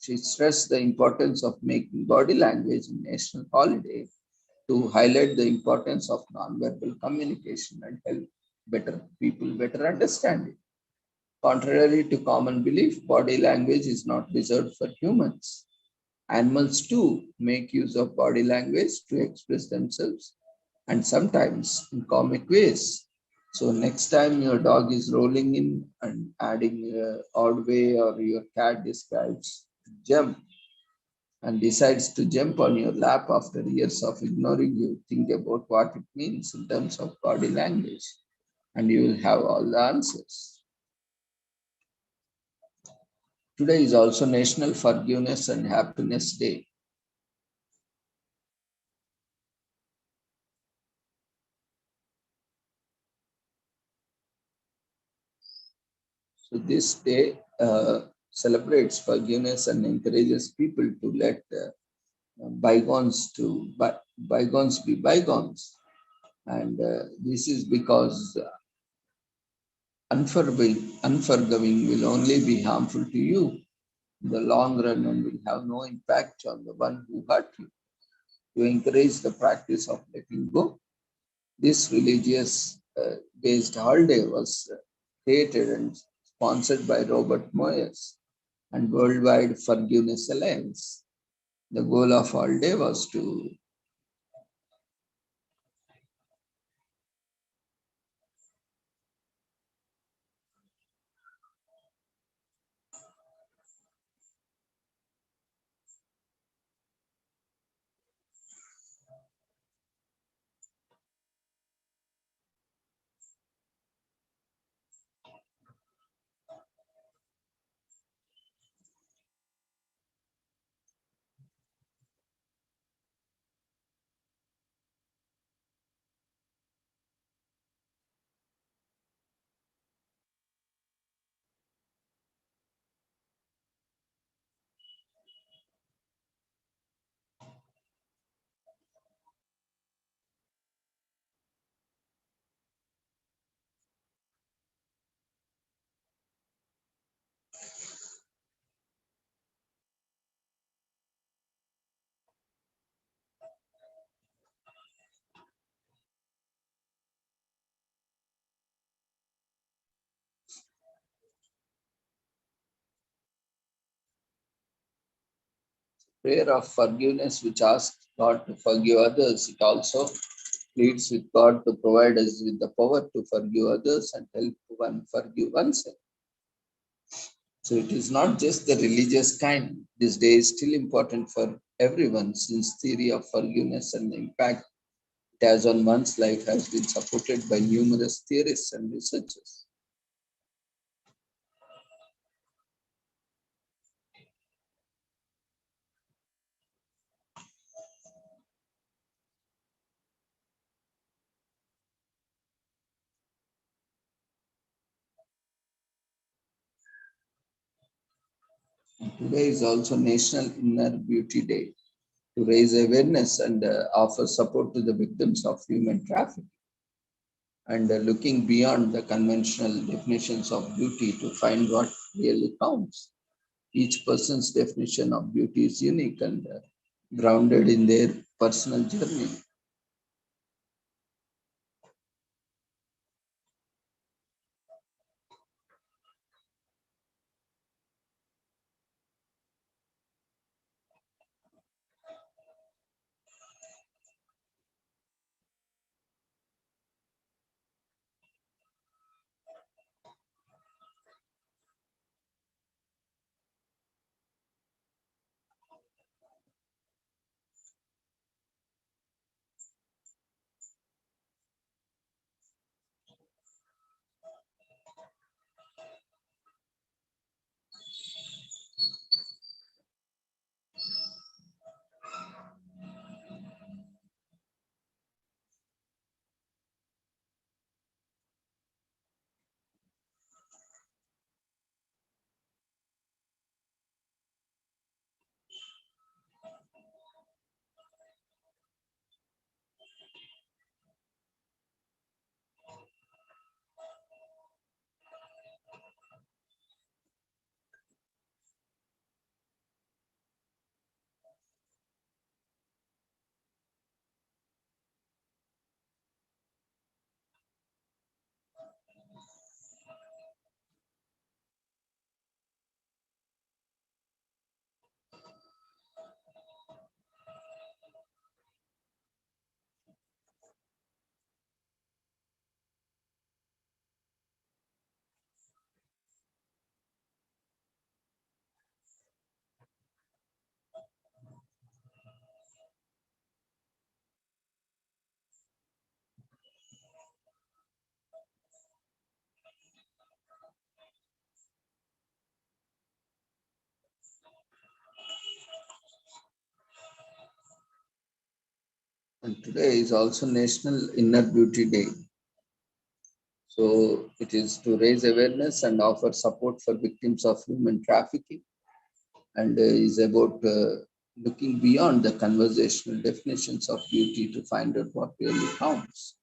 She stressed the importance of making body language a national holiday to highlight the importance of nonverbal communication and help people better understand it. Contrary to common belief, body language is not reserved for humans. Animals too make use of body language to express themselves, and sometimes in comic ways. So next time your dog is rolling in and adding odd way, or your cat decides to jump and decides to jump on your lap after years of ignoring you, think about what it means in terms of body language, and you will have all the answers. Today is also National Forgiveness and Happiness Day. So this day celebrates forgiveness and encourages people to let bygones be bygones. And this is because unforgiving will only be harmful to you in the long run and will have no impact on the one who hurt you. To encourage the practice of letting go, this religious based holiday was created and sponsored by Robert Moyes and Worldwide Forgiveness Alliance. The goal of holiday was to prayer of forgiveness, which asks God to forgive others. It also pleads with God to provide us with the power to forgive others and help one forgive oneself. So it is not just the religious kind. This day is still important for everyone, since theory of forgiveness and the impact it has on one's life has been supported by numerous theorists and researchers. And today is also National Inner Beauty Day to raise awareness and offer support to the victims of human trafficking, and looking beyond the conventional definitions of beauty to find what really counts. Each person's definition of beauty is unique and grounded in their personal journey. And today is also National Inner Beauty Day. So it is to raise awareness and offer support for victims of human trafficking, and is about looking beyond the conversational definitions of beauty to find out what really counts.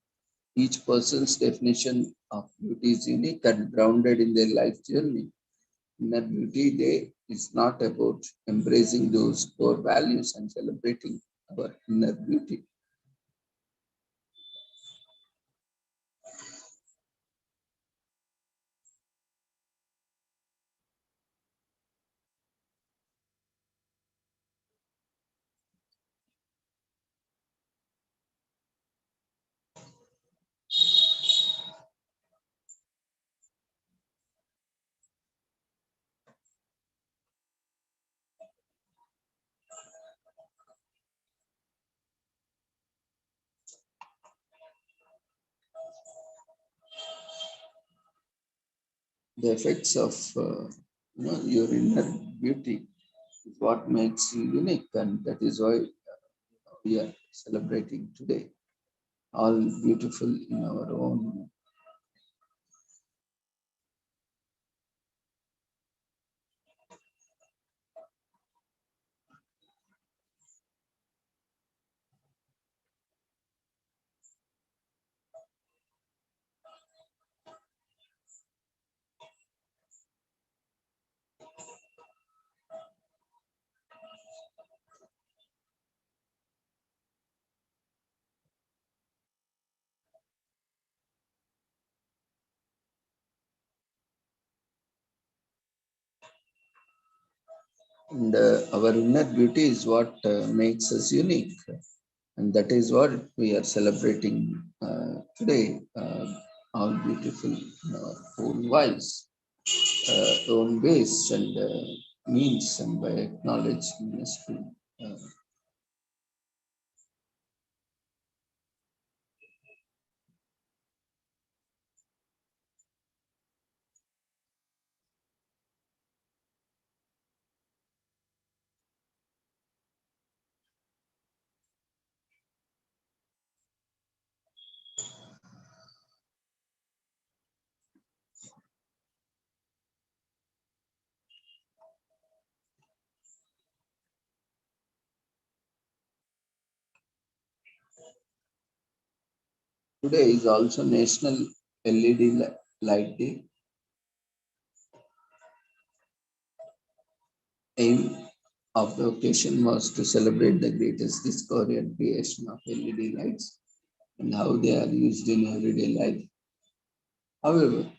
Each person's definition of beauty is unique and grounded in their life journey. Inner Beauty Day is not about embracing those core values and celebrating our inner beauty. The effects of your inner beauty is what makes you unique, and that is why we are celebrating today. All beautiful in our own. And our inner beauty is what makes us unique. And that is what we are celebrating today, all beautiful in our own ways, own ways and means, and by acknowledging mystery. Uh, Today is also National LED Light Day. Aim of the occasion was to celebrate the greatest discovery and creation of LED lights and how they are used in everyday life. However,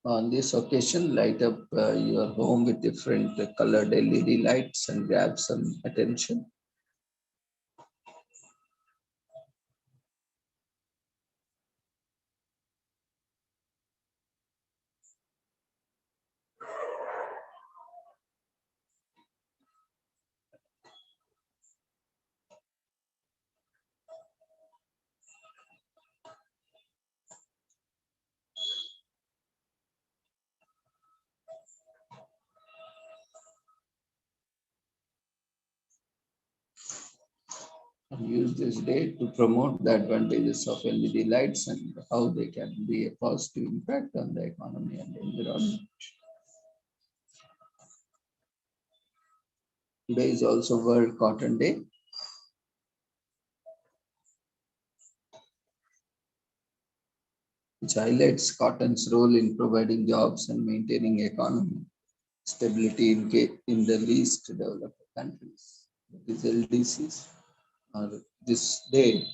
On this occasion, light up your home with different colored LED lights and grab some attention. And use this day to promote the advantages of LED lights and how they can be a positive impact on the economy and environment. Today is also World Cotton Day. Which highlights cotton's role in providing jobs and maintaining economic stability in the least developed countries. These LDCs are this day.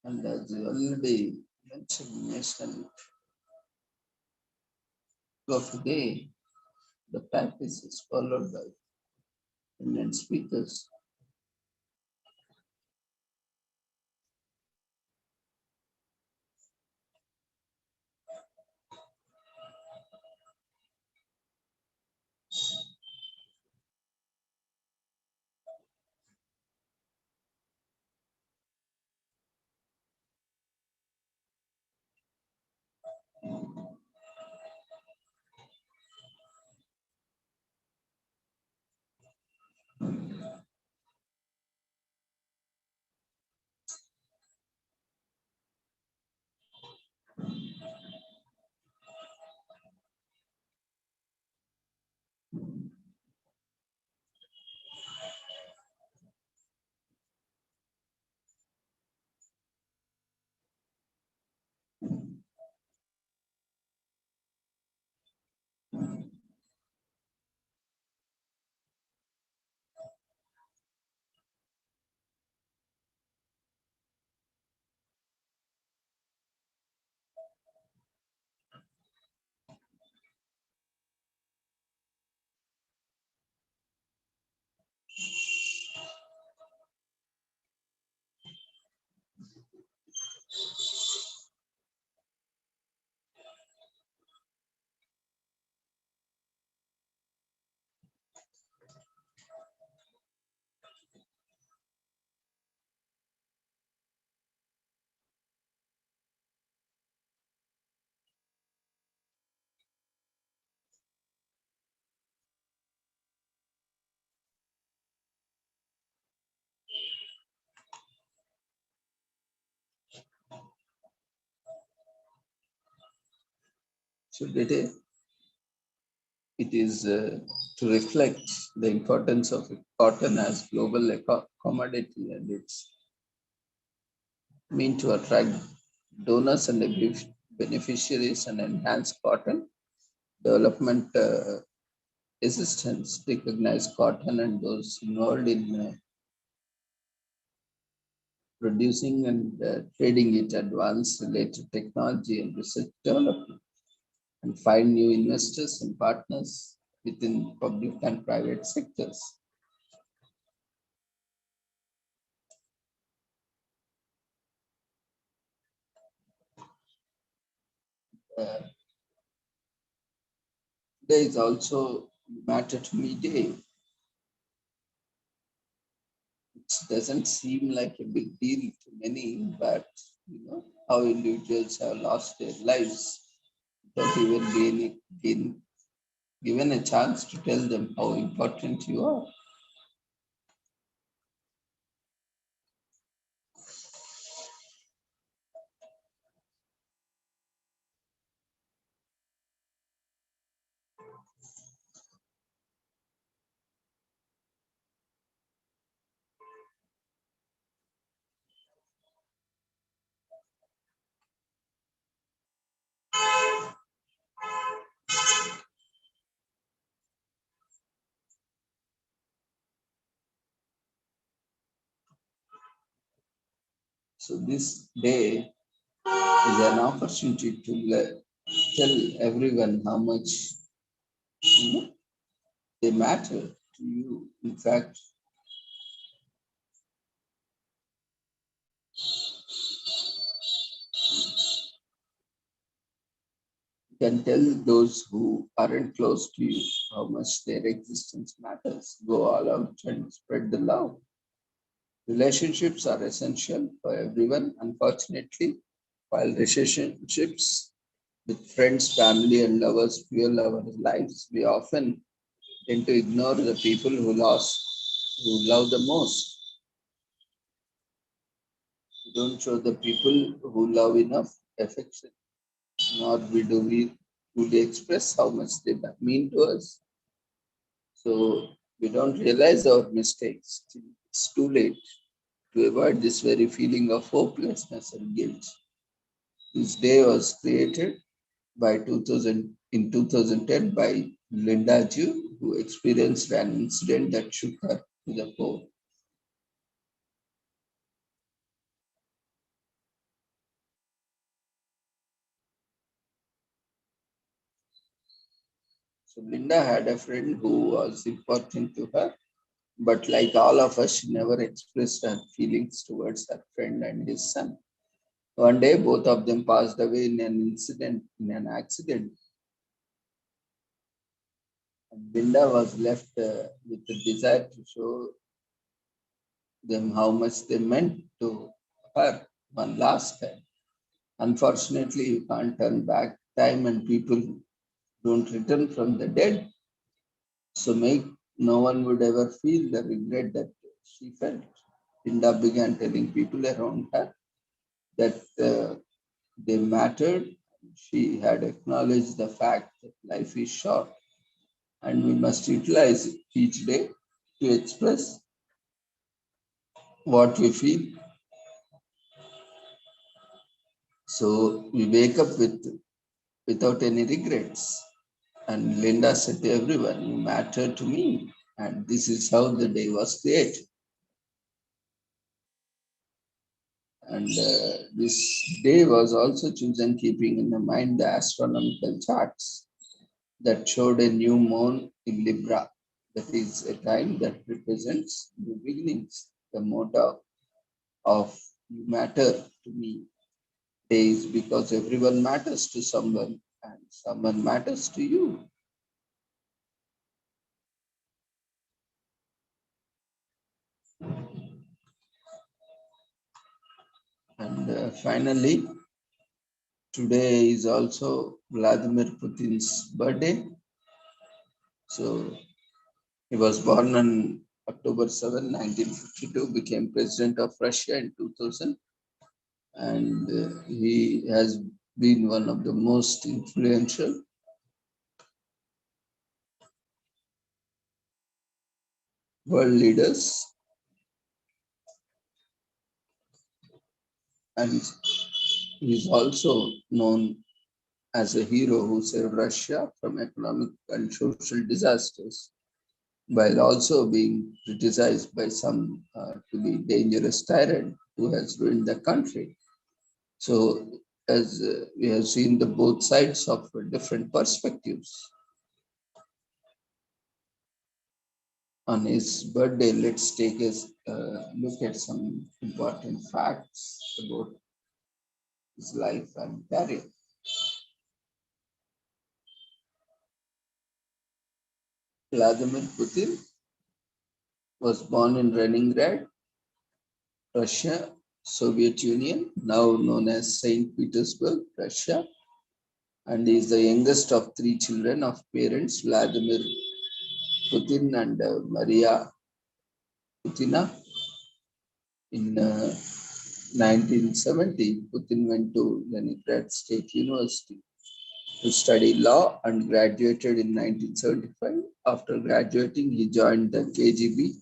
And as you already mentioned, National Coffee Day, the practice is followed by Indian speakers. So today it is to reflect the importance of cotton as global commodity and its mean to attract donors and beneficiaries and enhance cotton development assistance, recognize cotton and those involved in producing and trading it, advance related technology and research development, and find new investors and partners within public and private sectors. Uh, Today is also Matter to Me Day. It doesn't seem like a big deal to many, but how individuals have lost their lives without even being given a chance to tell them how important you are. So this day is an opportunity to tell everyone how much you know, they matter to you. In fact, you can tell those who aren't close to you how much their existence matters. Go all out and spread the love. Relationships are essential for everyone. Unfortunately, while relationships with friends, family, and lovers fuel our lives, we often tend to ignore the people who love the most. We don't show the people who love enough affection, nor do we truly express how much they mean to us. So we don't realize our mistakes. It's too late to avoid this very feeling of hopelessness and guilt. This day was created by 2010 by Linda Ju, who experienced an incident that shook her to the core. So Linda had a friend who was important to her, but like all of us, she never expressed her feelings towards her friend and his son. One day, both of them passed away in an accident. And Linda was left with the desire to show them how much they meant to her one last time. Unfortunately, you can't turn back time and people don't return from the dead. So make no one would ever feel the regret that she felt. Linda began telling people around her that they mattered. She had acknowledged the fact that life is short and we must utilize each day to express what we feel. So we wake up without any regrets. And Linda said to everyone, you matter to me. And this is how the day was created. And this day was also chosen keeping in mind the astronomical charts that showed a new moon in Libra. That is a time that represents new beginnings. The motto of you matter to me is because everyone matters to someone and someone matters to you. And finally, today is also Vladimir Putin's birthday. So he was born on October 7, 1952, became president of Russia in 2000, and he has been one of the most influential world leaders, and he's also known as a hero who saved Russia from economic and social disasters, while also being criticized by some to be dangerous tyrant who has ruined the country. So, as we have seen the both sides of different perspectives on his birthday, let's take a look at some important facts about his life and career. Vladimir Putin was born in Leningrad, Russia, Soviet Union, now known as St. Petersburg, Russia, and he is the youngest of three children of parents Vladimir Putin and Maria Putina. In 1970, Putin went to Leningrad State University to study law and graduated in 1975. After graduating, he joined the KGB,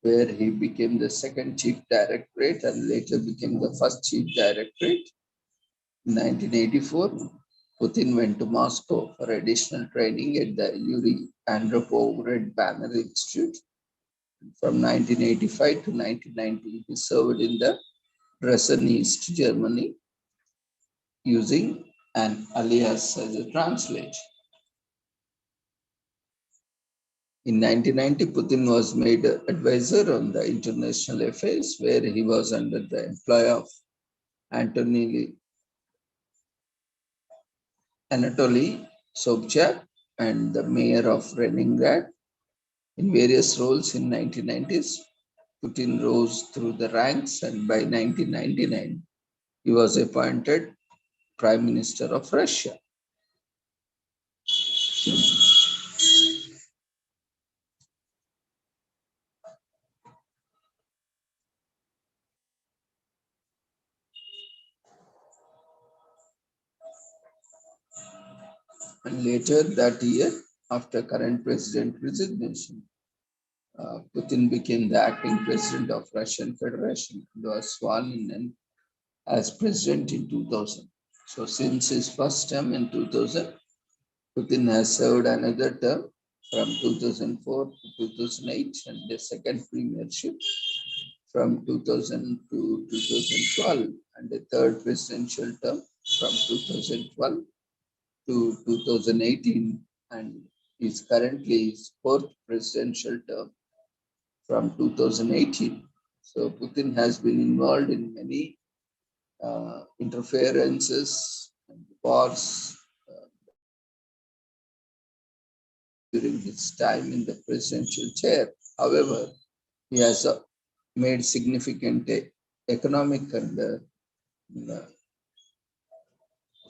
where he became the second chief directorate and later became the first chief directorate. In 1984, Putin went to Moscow for additional training at the Yuri Andropov Red Banner Institute. From 1985 to 1990, he served in the Dresden, East Germany, using an alias as a translator. In 1990, Putin was made advisor on the international affairs, where he was under the employ of Anatoly Sobchak and the mayor of Leningrad. In various roles in 1990s, Putin rose through the ranks, and by 1999, he was appointed Prime Minister of Russia. And later that year, after current president resignation, Putin became the acting president of Russian Federation and was sworn in as president in 2000. So since his first term in 2000, Putin has served another term from 2004 to 2008 and the second premiership from 2000 to 2012 and the third presidential term from 2012 to 2018 and is currently his fourth presidential term from 2018. So Putin has been involved in many interferences and wars during his time in the presidential chair. However, he has made significant economic and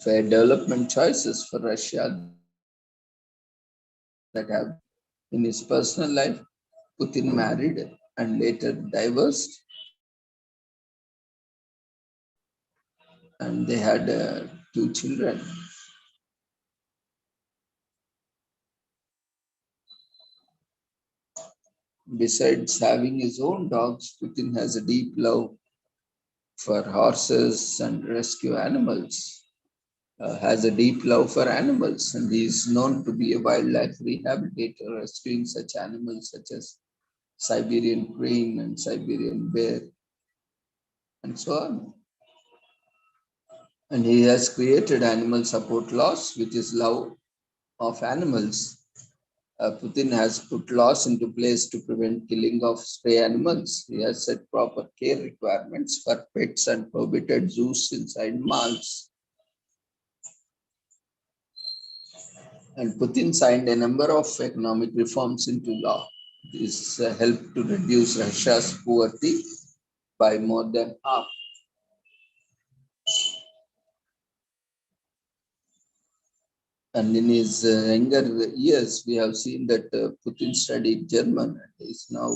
fair development choices for Russia that have in his personal life. Putin married and later divorced, and they had two children. Besides having his own dogs, Putin has a deep love for horses and rescue animals, has a deep love for animals, and he is known to be a wildlife rehabilitator, rescuing such animals such as Siberian crane and Siberian bear, and so on. And he has created animal support laws with his love of animals. Putin has put laws into place to prevent killing of stray animals. He has set proper care requirements for pets and prohibited zoos inside malls. And Putin signed a number of economic reforms into law. This helped to reduce Russia's poverty by more than half. And in his younger years, we have seen that Putin studied German and is now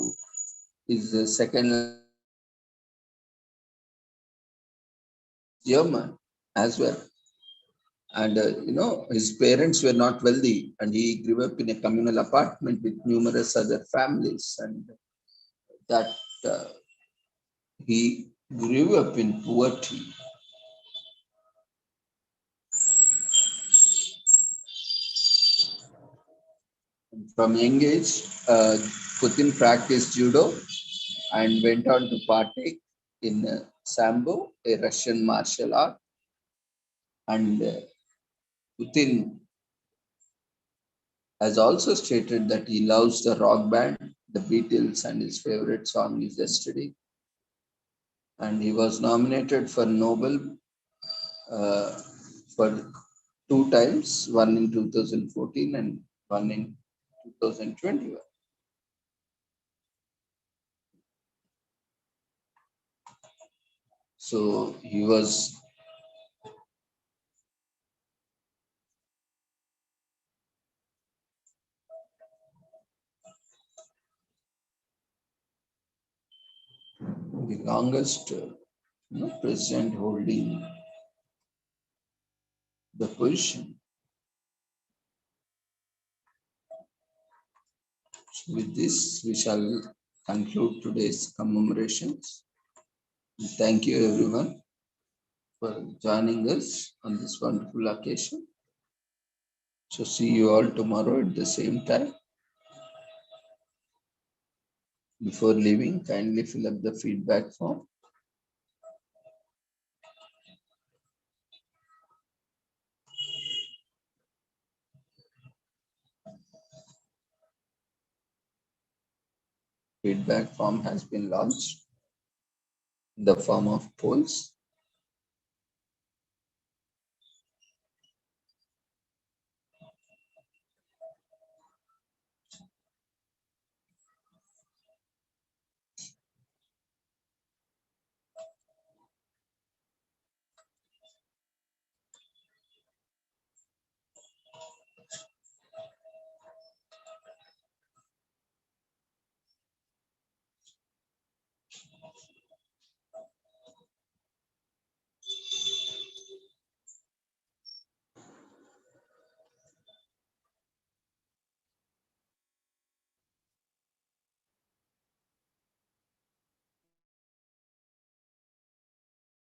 his second German as well. And his parents were not wealthy, and he grew up in a communal apartment with numerous other families, and that he grew up in poverty. From young age, Putin practiced judo and went on to partake in Sambo, a Russian martial art. And Putin has also stated that he loves the rock band, the Beatles, and his favorite song is Yesterday. And he was nominated for Nobel for two times, one in 2014 and one in 2021. So he was the longest president holding the position. So with this, we shall conclude today's commemorations. Thank you, everyone, for joining us on this wonderful occasion. So see you all tomorrow at the same time. Before leaving, kindly fill up the feedback form. Feedback form has been launched in the form of polls.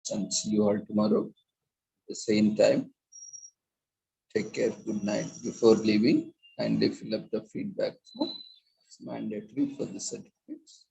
and see you all tomorrow at the same time. Take care. Good night. Before leaving, kindly fill up the feedback form. It's mandatory for the certificates.